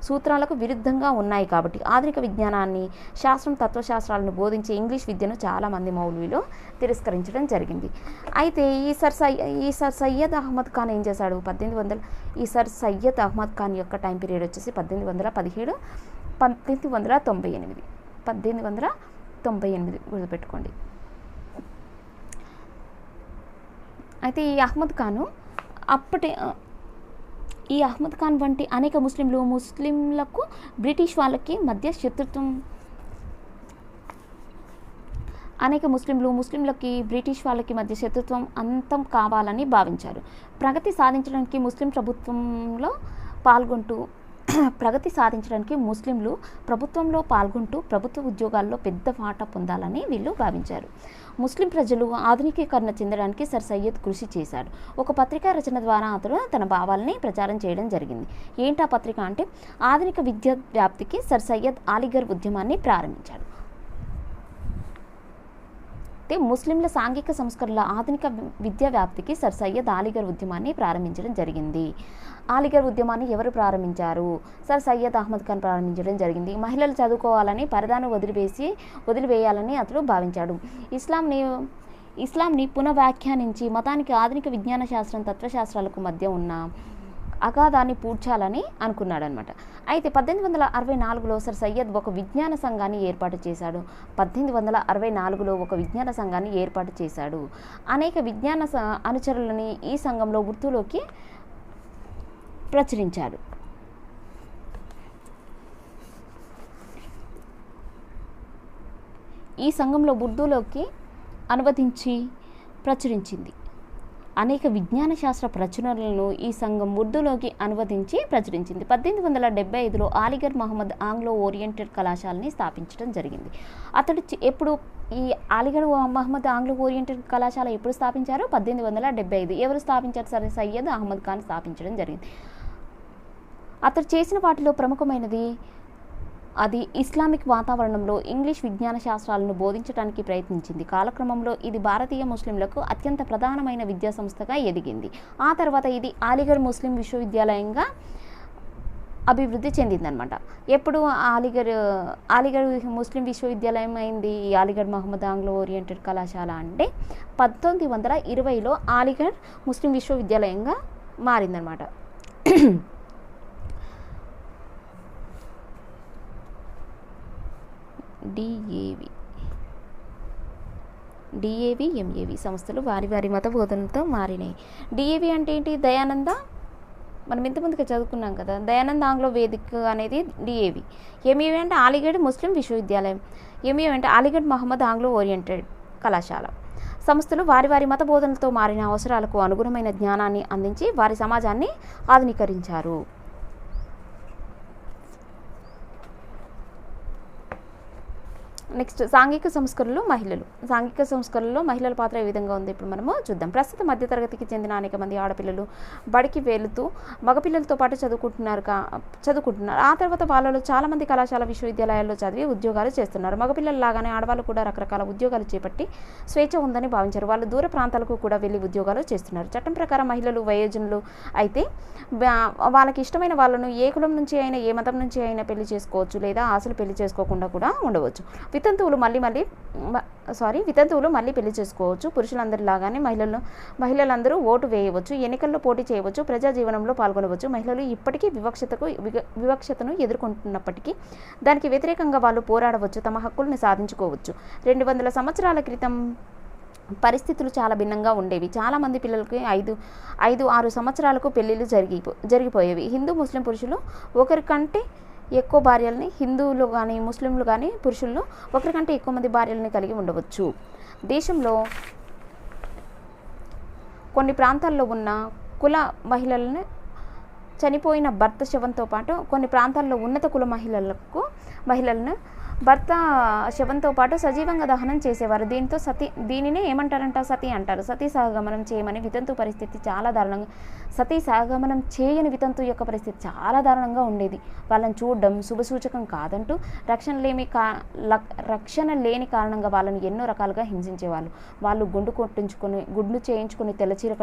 సూత్రాలకు విరుద్ధంగా ఉన్నాయి కాబట్టి ఆధునిక విజ్ఞానాన్ని, శాస్త్రం, తత్వశాస్త్రాలను బోధించే ఇంగ్లీష్ విద్యను చాలామంది మౌలవీలు తిరస్కరించడం జరిగింది. అయితే ఈ సర్ సయ్యద్ అహ్మద్ ఖాన్ ఏం చేశాడు, ఈ సర్ సయ్యద్ అహ్మద్ ఖాన్ యొక్క టైం పీరియడ్ వచ్చేసి 1817 1898 గుర్తుపెట్టుకోండి. అయితే ఈ అహ్మద్ ఖాన్ వంటి అనేక ముస్లింలకు బ్రిటిష్ వాళ్ళకి మధ్య శత్రుత్వం అంతం కావాలని భావించారు. ప్రగతి సాధించడానికి ముస్లింలు ప్రభుత్వంలో పాల్గొంటూ ప్రభుత్వ ఉద్యోగాల్లో పెద్ద వాటా పొందాలని వీళ్ళు భావించారు. ముస్లిం ప్రజలు ఆధునికీకరణ చెందడానికి సర్ సయ్యద్ కృషి చేశాడు. ఒక పత్రికా రచన ద్వారా అతడు తన భావాలని ప్రచారం చేయడం జరిగింది. ఏంటా పత్రిక అంటే, ఆధునిక విద్య వ్యాప్తికి సర్ సయ్యద్ అలీగర్ ఉద్యమాన్ని ప్రారంభించాడు. ముస్లింల సాంఘిక సంస్కరణల ఆధునిక విద్యా వ్యాప్తికి సర్ సయ్యద్ అలీగర్ ఉద్యమాన్ని ప్రారంభించడం జరిగింది. అలీగర్ ఉద్యమాన్ని ఎవరు ప్రారంభించారు? సర్ సయ్యద్ అహ్మద్ ఖాన్ ప్రారంభించడం జరిగింది. మహిళలు చదువుకోవాలని, పరదాను వదిలివేయాలని అతడు భావించాడు. ఇస్లాంని పునఃవ్యాఖ్యానించి మతానికి ఆధునిక విజ్ఞాన శాస్త్రం, తత్వశాస్త్రాలకు మధ్య ఉన్న అగాధాన్ని పూడ్చాలని అనుకున్నాడు అనమాట. అయితే 1864లో సర్ సయ్యద్ ఒక విజ్ఞాన సంఘాన్ని ఏర్పాటు చేశాడు. అనేక విజ్ఞాన అనుచరులని ఈ సంఘంలో ఉర్దూలోకి ప్రచురించాడు. ఈ సంఘంలో ఉర్దూలోకి అనువదించి ప్రచురించింది. అనేక విజ్ఞాన శాస్త్ర ప్రచురణలను ఈ సంఘం ఉర్దూలోకి అనువదించి ప్రచురించింది. 1875లో అలీగర్ మహమ్మద్ ఆంగ్లో ఓరియంటెడ్ కళాశాలని స్థాపించడం జరిగింది. ఈ అలీగర్ మహమ్మద్ ఆంగ్లో ఓరియంటెడ్ కళాశాల ఎప్పుడు స్థాపించారు? 1875. ఎవరు స్థాపించారు? సర్ సయ్యద్ అహ్మద్ ఖాన్ స్థాపించడం జరిగింది. అతడు చేసిన వాటిలో ప్రముఖమైనది అది ఇస్లామిక్ వాతావరణంలో ఇంగ్లీష్ విజ్ఞాన శాస్త్రాలను బోధించడానికి ప్రయత్నించింది. కాలక్రమంలో ఇది భారతీయ ముస్లింలకు అత్యంత ప్రధానమైన విద్యా సంస్థగా ఎదిగింది. ఆ తర్వాత ఇది అలీగర్ ముస్లిం విశ్వవిద్యాలయంగా అభివృద్ధి చెందిందనమాట. ఎప్పుడు అలీగర్ ముస్లిం విశ్వవిద్యాలయం అయింది ఈ అలీగర్ మహమ్మద్ ఆంగ్లో ఓరియంటెడ్ కళాశాల అంటే 1920లో అలీగర్ ముస్లిం విశ్వవిద్యాలయంగా మారిందనమాట. డిఏవి ఎంఏవి సంస్థలు వారి మత బోధనలతో మారినాయి. డిఏవి అంటే ఏంటి? దయానంద, మనం ఇంతకుముందుగా చదువుకున్నాం కదా, దయానంద్ ఆంగ్లో వేదిక్ అనేది డిఏవి. ఎంఏవి అంటే అలీగఢ్ ముస్లిం విశ్వవిద్యాలయం. ఎంఏవి అంటే అలీగఢ్ మహమ్మద్ ఆంగ్లో ఓరియంటెడ్ కళాశాల. సంస్థలు వారి మత బోధనలతో మారిన అవసరాలకు అనుగుణమైన జ్ఞానాన్ని అందించి వారి సమాజాన్ని ఆధునీకరించారు. నెక్స్ట్ సాంఘిక సంస్కరణలో మహిళల పాత్ర ఏ విధంగా ఉంది ఇప్పుడు మనము చూద్దాం. ప్రస్తుత మధ్యతరగతికి చెందిన అనేక మంది ఆడపిల్లలు బడికి వెళుతూ మగపిల్లలతో పాటు చదువుకుంటున్నారు. ఆ తర్వాత వాళ్ళలో చాలామంది కళాశాల, విశ్వవిద్యాలయాల్లో చదివి ఉద్యోగాలు చేస్తున్నారు. మగపిల్లల లాగానే ఆడవాళ్ళు కూడా రకరకాల ఉద్యోగాలు చేపట్టి స్వేచ్ఛ ఉందని భావించారు. వాళ్ళు దూర ప్రాంతాలకు కూడా వెళ్ళి ఉద్యోగాలు చేస్తున్నారు. చట్టం ప్రకారం మహిళలు వయోజనులు అయితే వాళ్ళకి ఇష్టమైన వాళ్ళను ఏ కులం నుంచి అయినా, ఏ మతం నుంచి అయినా పెళ్లి చేసుకోవచ్చు, లేదా అసలు పెళ్లి చేసుకోకుండా కూడా ఉండవచ్చు. వితంతువులు మళ్ళీ పెళ్లి చేసుకోవచ్చు. పురుషులందరిలాగానే మహిళలందరూ ఓటు వేయవచ్చు, ఎన్నికల్లో పోటీ చేయవచ్చు, ప్రజా జీవనంలో పాల్గొనవచ్చు. మహిళలు ఇప్పటికీ వివక్షతను ఎదుర్కొంటున్నప్పటికీ దానికి వ్యతిరేకంగా వాళ్ళు పోరాడవచ్చు, తమ హక్కుల్ని సాధించుకోవచ్చు. 200 సంవత్సరాల క్రితం పరిస్థితులు చాలా భిన్నంగా ఉండేవి. చాలామంది పిల్లలకి 5-6 సంవత్సరాలకు పెళ్ళిళ్ళు జరిగిపోయేవి. హిందూ ముస్లిం పురుషులు ఒకరికంటే ఎక్కువ భార్యల్ని, హిందువులు కానీ ముస్లింలు కానీ పురుషుల్లో ఒకరికంటే ఎక్కువ మంది భార్యల్ని కలిగి ఉండవచ్చు. దేశంలో కొన్ని ప్రాంతాల్లో ఉన్న కుల మహిళలను చనిపోయిన భర్త శవంతో పాటు కొన్ని ప్రాంతాల్లో ఉన్నత కుల మహిళలను భర్త శవంతో పాటు సజీవంగా దహనం చేసేవారు. దీనినే ఏమంటారంట, సతీ అంటారు. సతీ సహగమనం చేయమని వితంతు పరిస్థితి చాలా దారుణంగా, సతీ సహగమనం చేయని వితంతు యొక్క పరిస్థితి చాలా దారుణంగా ఉండేది. వాళ్ళని చూడడం శుభసూచకం కాదంటూ రక్షణ లేని కారణంగా వాళ్ళని ఎన్నో రకాలుగా హింసించేవాళ్ళు. వాళ్ళు గుండు చేయించుకొని తెల్లచీర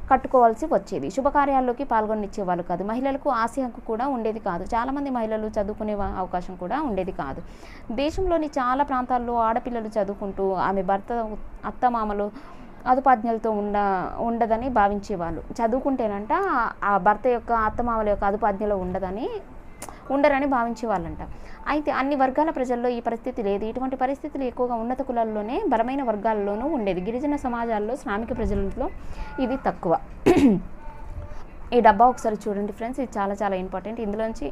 కట్టుకోవాల్సి వచ్చేది. శుభకార్యాల్లోకి పాల్గొనిచ్చేవాళ్ళు కాదు. మహిళలకు ఆస్తి హక్కు కూడా ఉండేది కాదు. చాలామంది మహిళలు చదువుకునే అవకాశం కూడా ఉండేది కాదు. దేశంలోని చాలా ప్రాంతాల్లో ఆడపిల్లలు చదువుకుంటూ ఆమె భర్త అత్తమామలు అదుపాజ్ఞలతో ఉండదని భావించేవాళ్ళు. చదువుకుంటేనంట ఆ భర్త యొక్క అత్తమామల యొక్క అదుపాజ్ఞలో ఉండరని భావించేవాళ్ళంట. అయితే అన్ని వర్గాల ప్రజల్లో ఈ పరిస్థితి లేదు. ఇటువంటి పరిస్థితులు ఎక్కువగా ఉన్నత కులాల్లోనే, బలమైన వర్గాల్లోనూ ఉండేది. గిరిజన సమాజాల్లో, శ్రామిక ప్రజలలో ఇది తక్కువ. ఈ డబ్బా ఒకసారి చూడండి ఫ్రెండ్స్, ఇది చాలా చాలా ఇంపార్టెంట్. ఇందులోంచి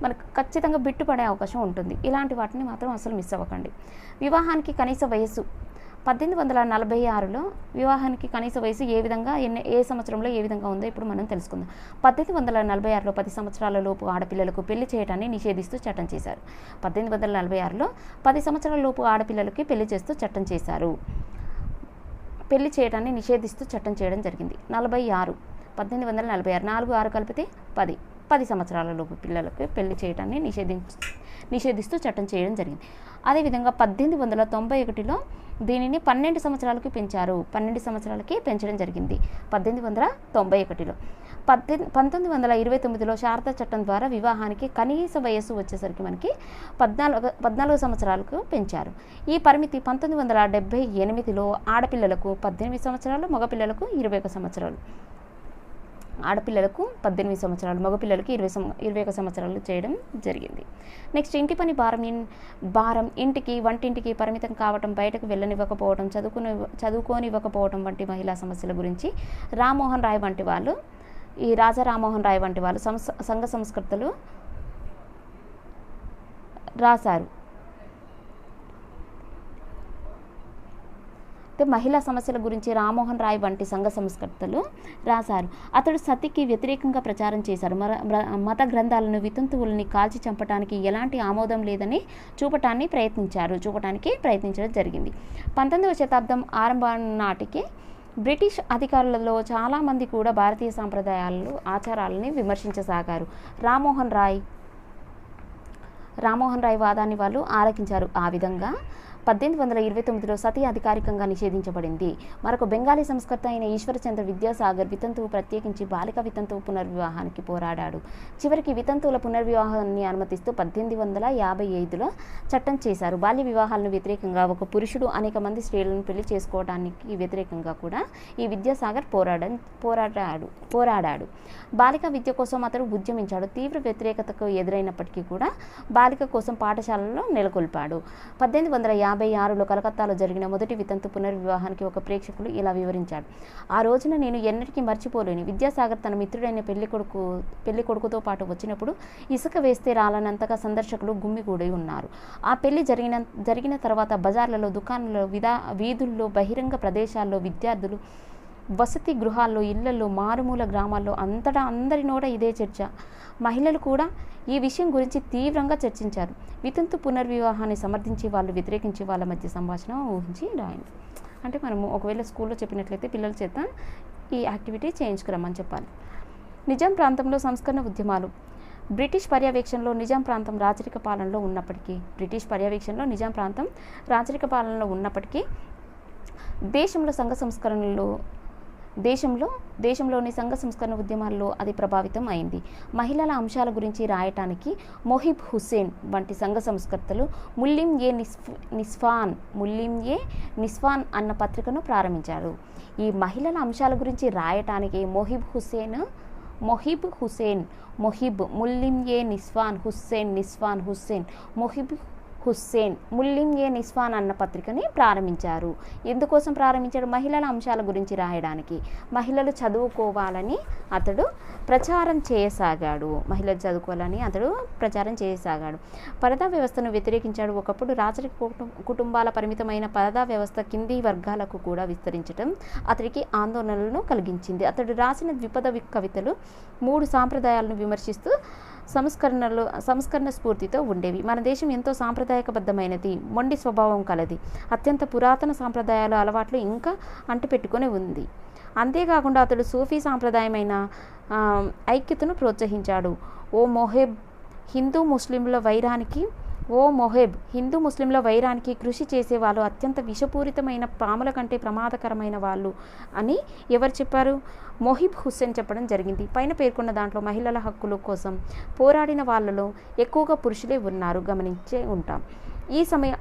మనకు ఖచ్చితంగా బిట్టుపడే అవకాశం ఉంటుంది. ఇలాంటి వాటిని మాత్రం అసలు మిస్ అవ్వకండి. వివాహానికి కనీస వయస్సు 1846లో వివాహానికి కనీస వయసు ఏ సంవత్సరంలో ఏ విధంగా ఉందో ఇప్పుడు మనం తెలుసుకుందాం. 1846లో 10 సంవత్సరాల లోపు ఆడపిల్లలకు పెళ్లి చేయడాన్ని నిషేధిస్తూ చట్టం చేశారు. 1846లో 10 సంవత్సరాల లోపు ఆడపిల్లలకి పెళ్లి చేయడాన్ని నిషేధిస్తూ చట్టం చేయడం జరిగింది. 1846 4-6 కలిపితే 10 సంవత్సరాల లోపు పిల్లలకు పెళ్లి చేయడాన్ని నిషేధిస్తూ చట్టం చేయడం జరిగింది. అదేవిధంగా 1891లో దీనిని 12 సంవత్సరాలకి పెంచారు. 12 సంవత్సరాలకి పెంచడం జరిగింది 1891లో. 1929లో శారదా చట్టం ద్వారా వివాహానికి కనీస వయస్సు వచ్చేసరికి మనకి 14 సంవత్సరాలకు పెంచారు. ఈ పరిమితి 1978లో ఆడపిల్లలకు 18 సంవత్సరాలు, మగపిల్లలకు 21 సంవత్సరాలు. ఆడపిల్లలకు 18 సంవత్సరాలు, మగపిల్లలకి 21 సంవత్సరాలు చేయడం జరిగింది. నెక్స్ట్, ఇంటి పని భారం ఇంటికి వంటింటికి పరిమితం కావటం, బయటకు వెళ్ళనివ్వకపోవడం, చదువుకోనివ్వకపోవడం వంటి మహిళా సమస్యల గురించి రామ్మోహన్ రాయ్ వంటి వాళ్ళు, ఈ రాజా రామ్మోహన్ రాయ్ వంటి వాళ్ళు సంఘ సంస్కర్తలు రాశారు. మహిళా సమస్యల గురించి రామ్మోహన్ రాయ్ వంటి సంఘ సంస్కర్తలు రాశారు. అతడు సతికి వ్యతిరేకంగా ప్రచారం చేశారు. మత గ్రంథాలను వితంతువుల్ని కాల్చి చంపడానికి ఎలాంటి ఆమోదం లేదని చూపటానికి ప్రయత్నించడం జరిగింది. 19వ శతాబ్దం ఆరంభం నాటికి బ్రిటిష్ అధికారులలో చాలామంది కూడా భారతీయ సాంప్రదాయాలు, ఆచారాలని విమర్శించసాగారు. రామ్మోహన్ రాయ్ వాదాన్ని వాళ్ళు ఆలకించారు. ఆ విధంగా 1829లో సతీ అధికారికంగా నిషేధించబడింది. మరొక బెంగాలీ సంస్కర్త అయిన ఈశ్వరచంద్ర విద్యాసాగర్ వితంతువు, ప్రత్యేకించి బాలిక వితంతువు పునర్వివాహానికి పోరాడాడు. చివరికి వితంతువుల పునర్వివాహాన్ని అనుమతిస్తూ 1855లో చట్టం చేశారు. బాల్య వివాహాలను వ్యతిరేకంగా ఒక పురుషుడు అనేక మంది స్త్రీలను పెళ్లి చేసుకోవడానికి వ్యతిరేకంగా కూడా ఈ విద్యాసాగర్ పోరాడాడు. బాలిక విద్య కోసం అతడు ఉద్యమించాడు. తీవ్ర వ్యతిరేకతకు ఎదురైనప్పటికీ కూడా బాలిక కోసం పాఠశాలలో నెలకొల్పాడు. 1856లో కలకత్తాలో జరిగిన మొదటి వితంతు పునర్వివాహానికి ఒక ప్రేక్షకుడు ఇలా వివరించాడు. ఆ రోజున నేను ఎన్నటికీ మర్చిపోలేను. విద్యాసాగర్ తన మిత్రుడైన పెళ్లి కొడుకుతో పాటు వచ్చినప్పుడు ఇసుక వేస్తే రాలనంతగా సందర్శకులు గుమ్మిగూడి ఉన్నారు. ఆ పెళ్లి జరిగిన తర్వాత బజార్లలో, దుకాణాలలో, వీధుల్లో, బహిరంగ ప్రదేశాల్లో, విద్యార్థులు వసతి గృహాల్లో, ఇళ్లలో, మారుమూల గ్రామాల్లో అంతటా అందరి నోట ఇదే చర్చ. మహిళలు కూడా ఈ విషయం గురించి తీవ్రంగా చర్చించారు. వితంతు పునర్వివాహాన్ని సమర్థించి వాళ్ళు, వ్యతిరేకించి వాళ్ళ మధ్య సంభాషణ ఊహించి రాయండి. అంటే మనము ఒకవేళ స్కూల్లో చెప్పినట్లయితే పిల్లల చేత ఈ యాక్టివిటీ చేయించుకురమ్మని చెప్పాలి. నిజాం ప్రాంతంలో సంస్కరణ ఉద్యమాలు. బ్రిటిష్ పర్యవేక్షణలో నిజాం ప్రాంతం రాచరిక పాలనలో ఉన్నప్పటికీ దేశంలో సంఘ సంస్కరణలు దేశంలోని సంఘ సంస్కరణ ఉద్యమాల్లో అది ప్రభావితం అయింది. మహిళల అంశాల గురించి రాయటానికి మొహిబ్ హుస్సేన్ వంటి సంఘ సంస్కర్తలు ముల్లిం ఏ నిస్వాన్ అన్న పత్రికను ప్రారంభించారు. ఈ మహిళల అంశాల గురించి రాయటానికి ముల్లిం ఏ నిస్వాన్ అన్న పత్రికని ప్రారంభించారు. ఎందుకోసం ప్రారంభించాడు? మహిళల అంశాల గురించి రాయడానికి. మహిళలు చదువుకోవాలని అతడు ప్రచారం చేయసాగాడు. పరదా వ్యవస్థను వ్యతిరేకించాడు. ఒకప్పుడు రాజరిక కుటుంబాల పరిమితమైన పరదా వ్యవస్థ కింది వర్గాలకు కూడా విస్తరించడం అతడికి ఆందోళనలను కలిగించింది. అతడు రాసిన ద్విపద కవితలు 3 సాంప్రదాయాలను విమర్శిస్తూ సంస్కరణ స్ఫూర్తితో ఉండేవి. మన దేశం ఎంతో సాంప్రదాయకబద్ధమైనది, మొండి స్వభావం కలది. అత్యంత పురాతన సాంప్రదాయాల అలవాట్లు ఇంకా అంటిపెట్టుకొని ఉంది. అంతేకాకుండా అతడు సూఫీ సాంప్రదాయమైన ఐక్యతను ప్రోత్సహించాడు. హిందూ ముస్లింల వైరానికి కృషి చేసేవాళ్ళు అత్యంత విషపూరితమైన పాముల కంటే ప్రమాదకరమైన వాళ్ళు అని ఎవరు చెప్పారు? మొహిబ్ హుస్సేన్ చెప్పడం జరిగింది. పైన పేర్కొన్న దాంట్లో మహిళల హక్కుల కోసం పోరాడిన వాళ్ళలో ఎక్కువగా పురుషులే ఉన్నారు, గమనించే ఉంటాం.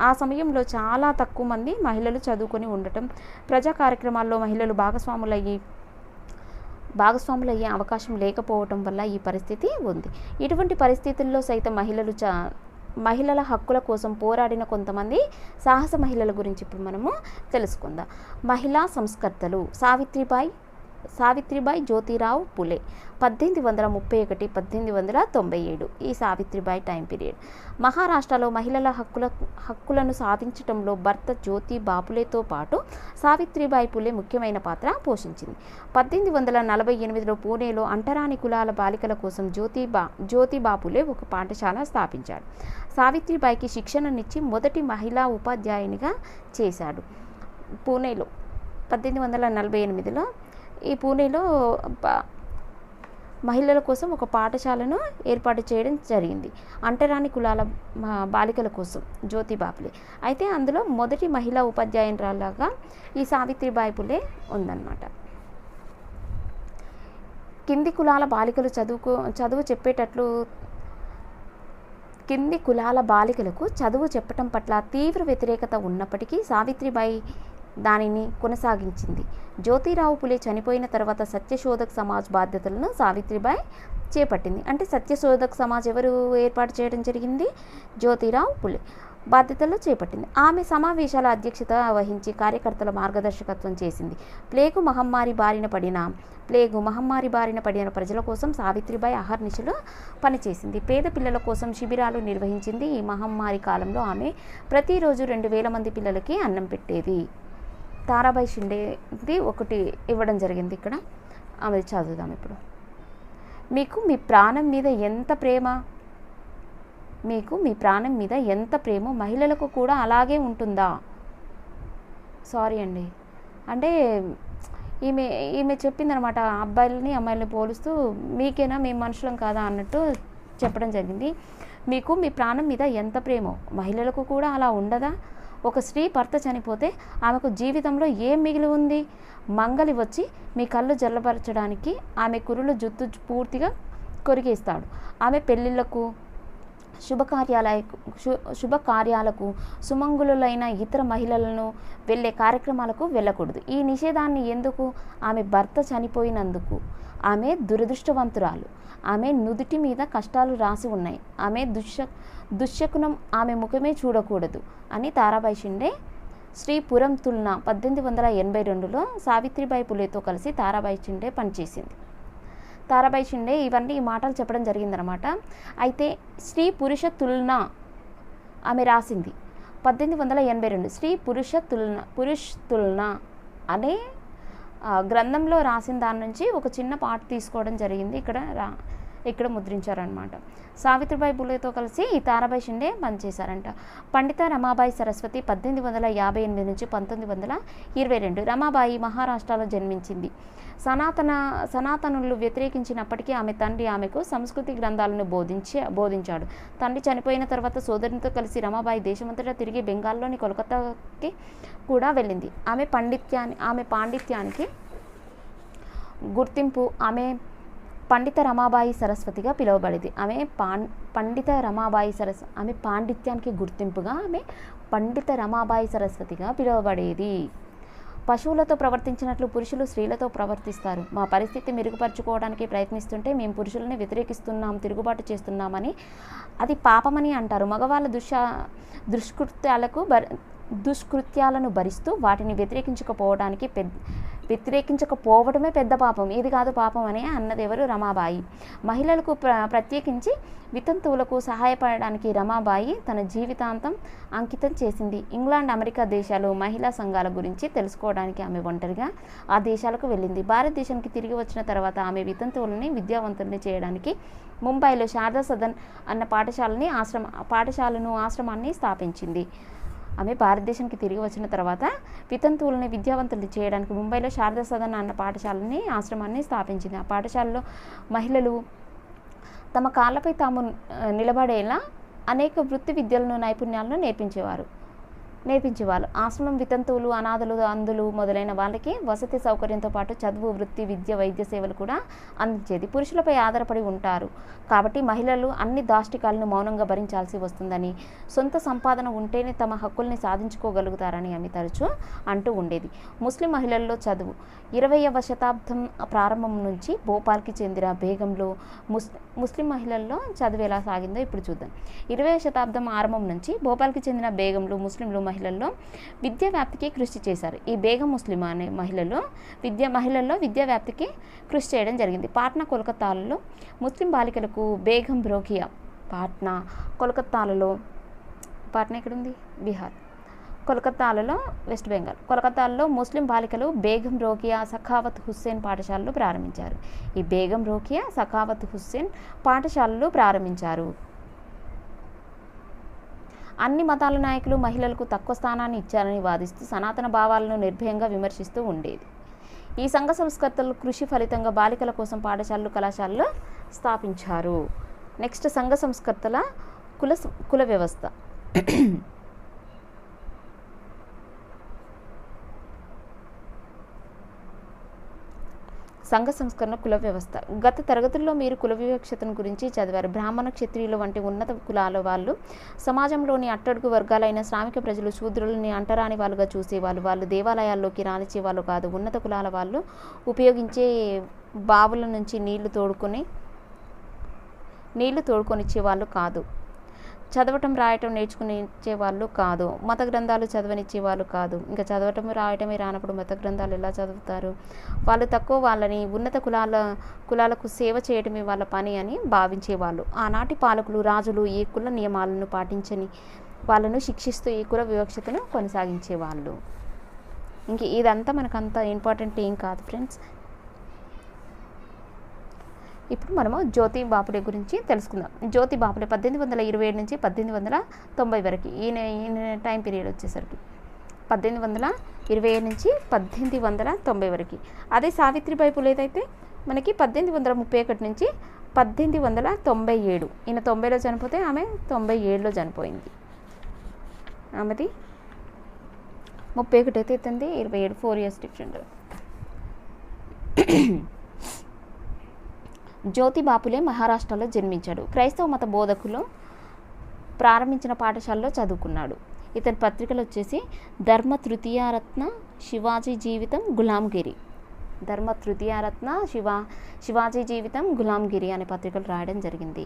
ఆ సమయంలో చాలా తక్కువ మంది మహిళలు చదువుకొని ఉండటం, ప్రజా కార్యక్రమాల్లో మహిళలు భాగస్వాములయ్యే అవకాశం లేకపోవటం వల్ల ఈ పరిస్థితి ఉంది. ఇటువంటి పరిస్థితుల్లో సైతం మహిళల హక్కుల కోసం పోరాడిన కొంతమంది సాహస మహిళల గురించి ఇప్పుడు మనము తెలుసుకుందాం. మహిళా సంస్కర్తలు సావిత్రిబాయి జ్యోతిరావు పులే 1831-1897. ఈ సావిత్రిబాయి టైం పీరియడ్. మహారాష్ట్రలో మహిళల హక్కులను సాధించడంలో భర్త జ్యోతి బాపులేతో పాటు సావిత్రిబాయి పులే ముఖ్యమైన పాత్ర పోషించింది. 1848లో పూణేలో అంటరాని కులాల బాలికల కోసం జ్యోతి బాపులే ఒక పాఠశాల స్థాపించాడు. సావిత్రిబాయికి శిక్షణనిచ్చి మొదటి మహిళా ఉపాధ్యాయునిగా చేశాడు. పూణేలో 1848లో ఈ పూణేలో మహిళల కోసం ఒక పాఠశాలను ఏర్పాటు చేయడం జరిగింది. అంటరాని కులాల బాలికల కోసం జ్యోతి బాపులే. అయితే అందులో మొదటి మహిళా ఉపాధ్యాయురాలుగా ఈ సావిత్రిబాయి పులే ఉందన్నమాట. కింది కులాల బాలికలు కింది కులాల బాలికలకు చదువు చెప్పటం పట్ల తీవ్ర వ్యతిరేకత ఉన్నప్పటికీ సావిత్రిబాయి దానిని కొనసాగించింది. జ్యోతిరావు పులే చనిపోయిన తర్వాత సత్యశోధక్ సమాజ్ బాధ్యతలను సావిత్రిబాయి చేపట్టింది. అంటే సత్యశోధక్ సమాజ్ ఎవరు ఏర్పాటు చేయడం జరిగింది? జ్యోతిరావు పులే బాధ్యతలు చేపట్టింది. ఆమె సమావేశాల అధ్యక్షత వహించి కార్యకర్తల మార్గదర్శకత్వం చేసింది. ప్లేగు మహమ్మారి బారిన పడిన ప్రజల కోసం సావిత్రిబాయి అహర్నిశలు పనిచేసింది. పేద పిల్లల కోసం శిబిరాలు నిర్వహించింది. ఈ మహమ్మారి కాలంలో ఆమె ప్రతిరోజు 2000 మంది పిల్లలకి అన్నం పెట్టేది. తారాబాయి షిండేది ఒకటి ఇవ్వడం జరిగింది. ఇక్కడ ఆమె చదువుదాం ఇప్పుడు. మీకు మీ ప్రాణం మీద ఎంత ప్రేమో మహిళలకు కూడా అలాగే ఉంటుందా? సారీ అండి, అంటే ఈమె చెప్పిందనమాట. అమ్మాయిల్ని పోలుస్తూ మీకేనా మేము మనుషులం కాదా అన్నట్టు చెప్పడం జరిగింది. మీకు మీ ప్రాణం మీద ఎంత ప్రేమో మహిళలకు కూడా అలా ఉండదా? ఒక స్త్రీ భర్త చనిపోతే ఆమెకు జీవితంలో ఏం మిగిలి ఉంది? మంగలి వచ్చి మీ కళ్ళు జల్లబరచడానికి ఆమె కురులు జుత్తు పూర్తిగా కొరికేస్తాడు. ఆమె పెళ్ళిళ్ళకు శుభకార్యాలకు సుమంగులులైన ఇతర మహిళలను వెళ్ళే కార్యక్రమాలకు వెళ్ళకూడదు. ఈ నిషేధాన్ని ఎందుకు? ఆమె భర్త చనిపోయినందుకు. ఆమె దురదృష్టవంతురాలు. ఆమె నుదుటి మీద కష్టాలు రాసి ఉన్నాయి. ఆమె దుశ్శకునం ఆమె ముఖమే చూడకూడదు అని తారాబాయి షిండే శ్రీ పురం తుల్నా 1882లో సావిత్రిబాయి పులేతో కలిసి తారాబాయి షిండే పనిచేసింది. తారాబాయి షిండే ఈ మాటలు చెప్పడం జరిగిందనమాట. అయితే స్త్రీ పురుష తుల్నా ఆమె రాసింది 1882. స్త్రీ పురుష్ తుల్నా అనే గ్రంథంలో రాసిన దాని నుంచి ఒక చిన్న పాట తీసుకోవడం జరిగింది. ఇక్కడ ముద్రించారనమాట. సావిత్రిబాయి పులేతో కలిసి ఈ తారాబాయి షిండే పనిచేశారంట. పండిత రమాబాయి సరస్వతి 1858 నుంచి 1922. రమాబాయి మహారాష్ట్రలో జన్మించింది. సనాతనులు వ్యతిరేకించినప్పటికీ ఆమె తండ్రి ఆమెకు సంస్కృతి గ్రంథాలను బోధించాడు. తండ్రి చనిపోయిన తర్వాత సోదరునితో కలిసి రమాబాయి దేశమంతటా తిరిగి బెంగాల్లోని కోల్కతాకి కూడా వెళ్ళింది. ఆమె పాండిత్యానికి గుర్తింపు ఆమె పండిత రమాబాయి సరస్వతిగా పిలువబడేది. పండిత రమాబాయి ఆమె పాండిత్యానికి గుర్తింపుగా ఆమె పండిత రమాబాయి సరస్వతిగా పిలువబడేది. పశువులతో ప్రవర్తించినట్లు పురుషులు స్త్రీలతో ప్రవర్తిస్తారు. మా పరిస్థితి మెరుగుపరుచుకోవడానికి ప్రయత్నిస్తుంటే మేము పురుషులని వ్యతిరేకిస్తున్నాం, తిరుగుబాటు చేస్తున్నామని, అది పాపమని అంటారు. మగవాళ్ళ దుష్కృత్యాలను భరిస్తూ వాటిని వ్యతిరేకించకపోవడమే పెద్ద పాపం, ఇది కాదు పాపం అని అన్నది ఎవరు? రమాబాయి. మహిళలకు ప్రత్యేకించి వితంతువులకు సహాయపడడానికి రమాబాయి తన జీవితాంతం అంకితం చేసింది. ఇంగ్లాండ్, అమెరికా దేశాలు మహిళా సంఘాల గురించి తెలుసుకోవడానికి ఆమె ఒంటరిగా ఆ దేశాలకు వెళ్ళింది. భారతదేశానికి తిరిగి వచ్చిన తర్వాత ఆమె వితంతువులని విద్యావంతుల్ని చేయడానికి ముంబైలో శారదా సదన్ అన్న ఆశ్రమాన్ని స్థాపించింది. ఆమె భారతదేశానికి తిరిగి వచ్చిన తర్వాత వితంతువులని విద్యావంతుల్ని చేయడానికి ముంబైలో శారదా సదన్ అన్న ఆశ్రమాన్ని స్థాపించింది. ఆ పాఠశాలలో మహిళలు తమ కాళ్ళపై తాము నిలబడేలా అనేక వృత్తి విద్యలను, నైపుణ్యాలను నేర్పించేవారు. ఆశ్రమం వితంతువులు, అనాథలు, అంధులు మొదలైన వాళ్ళకి వసతి సౌకర్యంతో పాటు చదువు, వృత్తి విద్య, వైద్య సేవలు కూడా అందించేది. పురుషులపై ఆధారపడి ఉంటారు కాబట్టి మహిళలు అన్ని దాష్టికాలను మౌనంగా భరించాల్సి వస్తుందని, సొంత సంపాదన ఉంటేనే తమ హక్కుల్ని సాధించుకోగలుగుతారని ఆమె తరచూ అంటూ ఉండేది. ముస్లిం మహిళల్లో చదువు 20వ శతాబ్దం ప్రారంభం నుంచి భోపాల్కి చెందిన బేగంలు ముస్లిం మహిళల్లో చదువు ఎలా సాగిందో ఇప్పుడు చూద్దాం. 20వ శతాబ్దం ఆరంభం నుంచి భోపాల్కి చెందిన బేగంలు ముస్లింలు మహిళల్లో విద్యా వ్యాప్తికి కృషి చేశారు. ఈ బేగం ముస్లిం అనే మహిళల్లో విద్యా వ్యాప్తికి కృషి చేయడం జరిగింది. పాట్నా, కోల్కతాలలో ముస్లిం బాలికలకు బేగం రోకియా, పాట్నా ఎక్కడుంది? బీహార్. కోల్కతాలో వెస్ట్ బెంగాల్. కోల్కతాలో ముస్లిం బాలికలు బేగం రోకియా, సఖావత్ హుస్సేన్ పాఠశాలలు ప్రారంభించారు. ఈ బేగం రోకియా, సఖావత్ హుస్సేన్ పాఠశాలలు ప్రారంభించారు. అన్ని మతాల నాయకులు మహిళలకు తక్కువ స్థానాన్ని ఇచ్చారని వాదిస్తూ సనాతన భావాలను నిర్భయంగా విమర్శిస్తూ ఉండేది. ఈ సంఘ సంస్కర్తలు కృషి ఫలితంగా బాలికల కోసం పాఠశాలలు, కళాశాలలు స్థాపించారు. నెక్స్ట్ సంఘ సంస్కర్తల కుల వ్యవస్థ. సంఘ సంస్కరణ, కుల వ్యవస్థ. గత తరగతుల్లో మీరు కుల వివక్షతను గురించి చదివారు. బ్రాహ్మణ, క్షత్రియులు వంటి ఉన్నత కులాల వాళ్ళు సమాజంలోని అట్టడుగు వర్గాలైన శ్రామిక ప్రజలు శూద్రులని అంటరాని వాళ్ళుగా చూసేవాళ్ళు. వాళ్ళు దేవాలయాల్లోకి రానిచ్చేవాళ్ళు కాదు. ఉన్నత కులాల వాళ్ళు ఉపయోగించే బావుల నుంచి నీళ్లు తోడుకొనిచ్చేవాళ్ళు కాదు. చదవటం రాయటం నేర్చుకునిచ్చేవాళ్ళు కాదు. మత గ్రంథాలు చదవనిచ్చేవాళ్ళు కాదు. ఇంకా చదవటం రాయటమే రానప్పుడు మత గ్రంథాలు ఎలా చదువుతారు? వాళ్ళు తక్కువ వాళ్ళని, ఉన్నత కులాలకు సేవ చేయటమే వాళ్ళ పని అని భావించేవాళ్ళు. ఆనాటి పాలకులు, రాజులు ఈ కుల నియమాలను పాటించని వాళ్ళను శిక్షిస్తూ ఈ కుల వివక్షతను కొనసాగించేవాళ్ళు. ఇంక ఇదంతా మనకంత ఇంపార్టెంట్ ఏం కాదు ఫ్రెండ్స్. ఇప్పుడు మనము జ్యోతి బాపులే గురించి తెలుసుకుందాం. జ్యోతి బాపులే 1827 నుంచి 1890 వరకు. ఈయన టైం పీరియడ్ వచ్చేసరికి 1827 నుంచి 1890 వరకు. అదే సావిత్రిబాయి పులే అయితే మనకి 1831 నుంచి 1897. ఈయన 90లో చనిపోతే ఆమె 97లో చనిపోయింది. ఆమెది 31 అయితే అవుతుంది, 27, 4 years డిఫరెంట్. జ్యోతి బాపులే మహారాష్ట్రలో జన్మించాడు. క్రైస్తవ మత బోధకులు ప్రారంభించిన పాఠశాలలో చదువుకున్నాడు. ఇతని పత్రికలు వచ్చేసి ధర్మ తృతీయారత్న, శివాజీ జీవితం, గులాంగిరి. ధర్మ తృతీయారత్న, శివాజీ జీవితం, గులాంగిరి అనే పత్రికలు రాయడం జరిగింది.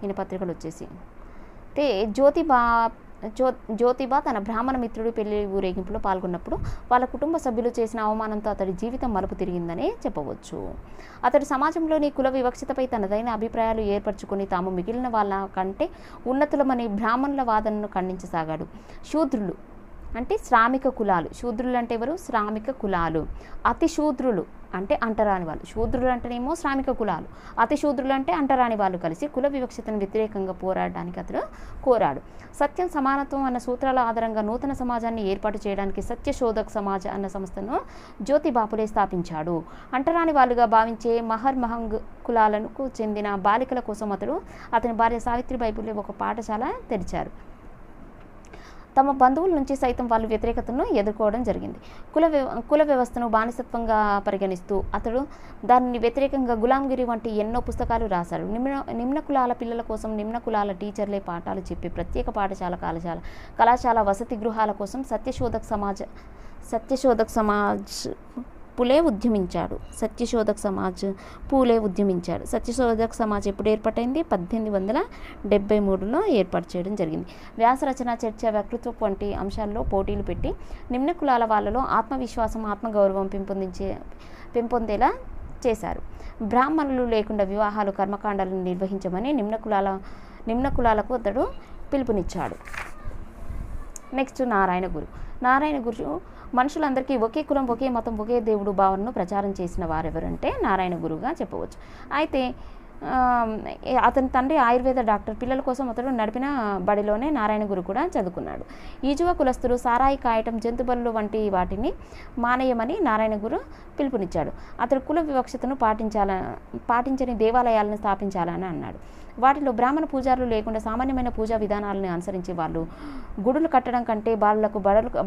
ఈయన పత్రికలు వచ్చేసి అయితే జ్యోతిబా తన బ్రాహ్మణ మిత్రుడి పెళ్లి ఊరేగింపులో పాల్గొన్నప్పుడు వాళ్ళ కుటుంబ సభ్యులు చేసిన అవమానంతో అతడి జీవితం మలుపు తిరిగిందనే చెప్పవచ్చు. అతడు సమాజంలోని కుల వివక్షతపై తనదైన అభిప్రాయాలు ఏర్పరచుకొని తాము మిగిలిన వాళ్ళ కంటే ఉన్నతులమని బ్రాహ్మణుల వాదనను ఖండించసాగాడు. శూద్రులు అంటే శ్రామిక కులాలు. శూద్రులు అంటే ఎవరు? శ్రామిక కులాలు. అతి శూద్రులు అంటే అంటరాని వాళ్ళు. శూద్రులు అంటేనేమో శ్రామిక కులాలు, అతి శూద్రులు అంటే అంటరాని వాళ్ళు కలిసి కుల వివక్షతను వ్యతిరేకంగా పోరాడడానికి అతడు కోరాడు. సత్యం, సమానత్వం అన్న సూత్రాల ఆధారంగా నూతన సమాజాన్ని ఏర్పాటు చేయడానికి సత్యశోధక్ సమాజ్ అన్న సంస్థను జ్యోతి బాపులే స్థాపించాడు. అంటరాని వాళ్ళుగా భావించే మహంగ్ కులాలకు చెందిన బాలికల కోసం అతని భార్య సావిత్రిబాయి పులే ఒక పాఠశాల తెరిచారు. తమ బంధువుల నుంచి సైతం వాళ్ళు వ్యతిరేకతను ఎదుర్కోవడం జరిగింది. కుల వ్యవస్థను బానిసత్వంగా పరిగణిస్తూ అతడు దానిని వ్యతిరేకంగా గులాంగిరి వంటి ఎన్నో పుస్తకాలు రాశాడు. నిమ్న కులాల పిల్లల కోసం నిమ్న కులాల టీచర్లే పాఠాలు చెప్పి ప్రత్యేక పాఠశాల కళాశాల వసతి గృహాల కోసం సత్యశోధక్ సమాజ్ పూలే ఉద్యమించాడు. సత్యశోధక్ సమాజ్ ఎప్పుడు ఏర్పాటైంది? 1873లో ఏర్పాటు చేయడం జరిగింది. వ్యాసరచన, చర్చ, వక్తృత్వం వంటి అంశాల్లో పోటీలు పెట్టి నిమ్న కులాల వాళ్ళలో ఆత్మవిశ్వాసం, ఆత్మగౌరవం పెంపొందేలా చేశారు. బ్రాహ్మణులు లేకుండా వివాహాలు, కర్మకాండాలను నిర్వహించమని నిమ్న కులాలకు అతడు పిలుపునిచ్చాడు. నెక్స్ట్ నారాయణ గురు మనుషులందరికీ ఒకే కులం, ఒకే మతం, ఒకే దేవుడు భావనను ప్రచారం చేసిన వారెవరంటే నారాయణ గురుగా చెప్పవచ్చు. అయితే అతని తండ్రి ఆయుర్వేద డాక్టర్. పిల్లల కోసం అతడు నడిపిన బడిలోనే నారాయణ గురు కూడా చదువుకున్నాడు. ఈజువ కులస్తులు సారాయి కాయటం, జంతుబలులు వంటి వాటిని మానేయమని నారాయణ గురు పిలుపునిచ్చాడు. అతడు కుల వివక్షతను పాటించని దేవాలయాలను స్థాపించాలని అన్నాడు. వాటిలో బ్రాహ్మణ పూజారులు లేకుండా సామాన్యమైన పూజా విధానాలను అనుసరించి వాళ్ళు గుడులు కట్టడం కంటే బాలులకు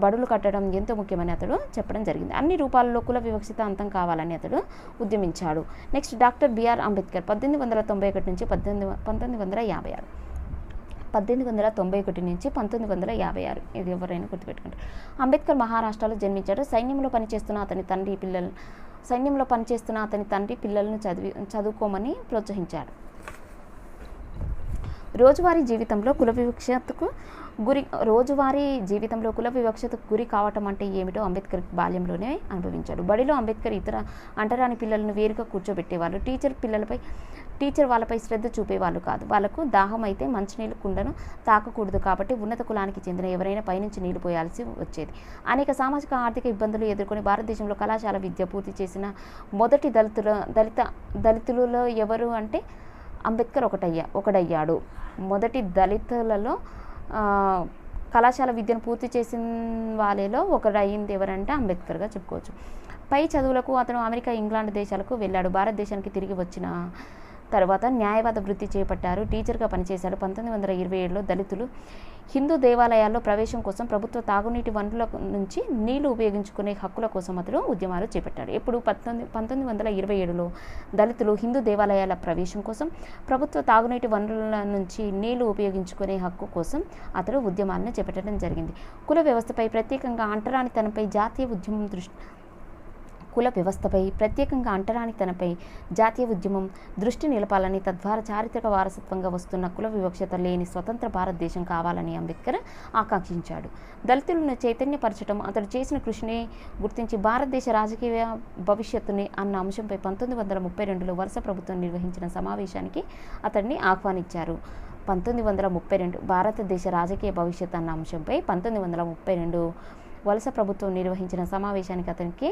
బడులు కట్టడం ఎంతో ముఖ్యమని అతడు చెప్పడం జరిగింది. అన్ని రూపాల్లో కుల వివక్షత అంతం కావాలని అతడు ఉద్యమించాడు. నెక్స్ట్ డాక్టర్ బిఆర్ అంబేద్కర్ 1891 నుంచి 1956. 1891 నుంచి 1956. ఇది ఎవరైనా గుర్తుపెట్టుకుంటారు. అంబేద్కర్ మహారాష్ట్రలో జన్మించాడు. సైన్యంలో పనిచేస్తున్న అతని తండ్రి పిల్లలను చదువుకోమని ప్రోత్సహించాడు. రోజువారీ జీవితంలో కుల వివక్షతకు గురి కావటం అంటే ఏమిటో అంబేద్కర్ బాల్యంలోనే అనుభవించాడు. బడిలో అంబేద్కర్ ఇతర అంటరాని పిల్లలను వేరుగా కూర్చోబెట్టేవాళ్ళు. టీచర్ వాళ్ళపై శ్రద్ధ చూపేవాళ్ళు కాదు. వాళ్ళకు దాహం అయితే మంచినీళ్ళు కుండను తాకకూడదు కాబట్టి ఉన్నత కులానికి చెందిన ఎవరైనా పైనుంచి నీళ్లు పోయాల్సి వచ్చేది. అనేక సామాజిక ఆర్థిక ఇబ్బందులు ఎదుర్కొని భారతదేశంలో కళాశాల విద్య పూర్తి చేసిన మొదటి దళితులలో ఎవరు అంటే అంబేద్కర్ ఒకడయ్యాడు. మొదటి దళితులలో కళాశాల విద్యను పూర్తి చేసిన వాళ్ళలో ఒకడయ్యింది ఎవరంటే అంబేద్కర్గా చెప్పుకోవచ్చు. పై చదువులకు అతను అమెరికా, ఇంగ్లాండ్ దేశాలకు వెళ్ళాడు. భారతదేశానికి తిరిగి వచ్చిన తర్వాత న్యాయవాద వృత్తి చేపట్టారు. టీచర్గా పనిచేశాడు. 1927లో దళితులు హిందూ దేవాలయాల్లో ప్రవేశం కోసం ప్రభుత్వ తాగునీటి వనరుల నుంచి నీళ్లు ఉపయోగించుకునే హక్కుల కోసం అతడు ఉద్యమాలు చేపట్టాడు. ఎప్పుడు 1927లో దళితులు హిందూ దేవాలయాల ప్రవేశం కోసం ప్రభుత్వ తాగునీటి వనరుల నుంచి నీళ్లు ఉపయోగించుకునే హక్కు కోసం అతడు ఉద్యమాలను చేపట్టడం జరిగింది. కుల వ్యవస్థపై ప్రత్యేకంగా అంటరానితనంపై జాతీయ ఉద్యమం దృష్టి నిలపాలని, తద్వారా చారిత్రక వారసత్వంగా వస్తున్న కుల వివక్షత లేని స్వతంత్ర భారతదేశం కావాలని అంబేద్కర్ ఆకాంక్షించాడు. దళితులను చైతన్యపరచడం, అతడు చేసిన కృషిని గుర్తించి భారతదేశ రాజకీయ భవిష్యత్తుని అన్న అంశంపై 1932లో వలస ప్రభుత్వం నిర్వహించిన సమావేశానికి అతడిని ఆహ్వానించారు. 1932 భారతదేశ రాజకీయ భవిష్యత్ అన్న అంశంపై 1932 వలస ప్రభుత్వం నిర్వహించిన సమావేశానికి అతనికి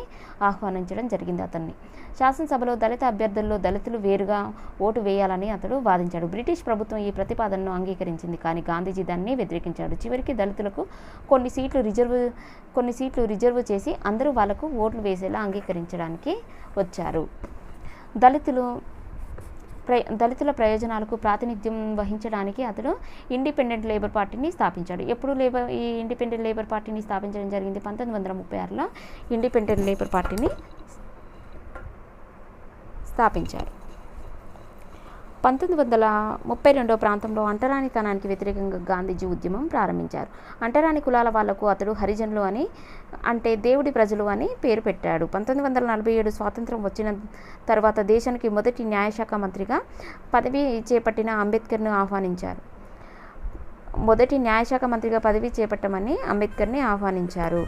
ఆహ్వానించడం జరిగింది. అతన్ని శాసనసభలో దళిత అభ్యర్థుల్లో దళితులు వేరుగా ఓటు వేయాలని అతడు వాదించాడు. బ్రిటిష్ ప్రభుత్వం ఈ ప్రతిపాదనను అంగీకరించింది, కానీ గాంధీజీ దాన్ని వ్యతిరేకించాడు. చివరికి దళితులకు కొన్ని సీట్లు రిజర్వ్ చేసి అందరూ వాళ్లకు ఓట్లు వేసేలా అంగీకరించడానికి వచ్చారు. దళితుల ప్రయోజనాలకు ప్రాతినిధ్యం వహించడానికి అతడు ఇండిపెండెంట్ లేబర్ పార్టీని స్థాపించాడు. ఎప్పుడు ఈ ఇండిపెండెంట్ లేబర్ పార్టీని స్థాపించడం జరిగింది? 1936లో ఇండిపెండెంట్ లేబర్ పార్టీని స్థాపించారు. 1932 ప్రాంతంలో అంటరానితనానికి వ్యతిరేకంగా గాంధీజీ ఉద్యమం ప్రారంభించారు. అంటరాని కులాల వాళ్లకు అతడు హరిజనులు అంటే దేవుడి ప్రజలు అని పేరు పెట్టాడు. 1947 స్వాతంత్రం వచ్చిన తర్వాత దేశానికి మొదటి న్యాయశాఖ మంత్రిగా పదవి చేపట్టిన అంబేద్కర్ను ఆహ్వానించారు. మొదటి న్యాయశాఖ మంత్రిగా పదవి చేపట్టమని అంబేద్కర్ని ఆహ్వానించారు.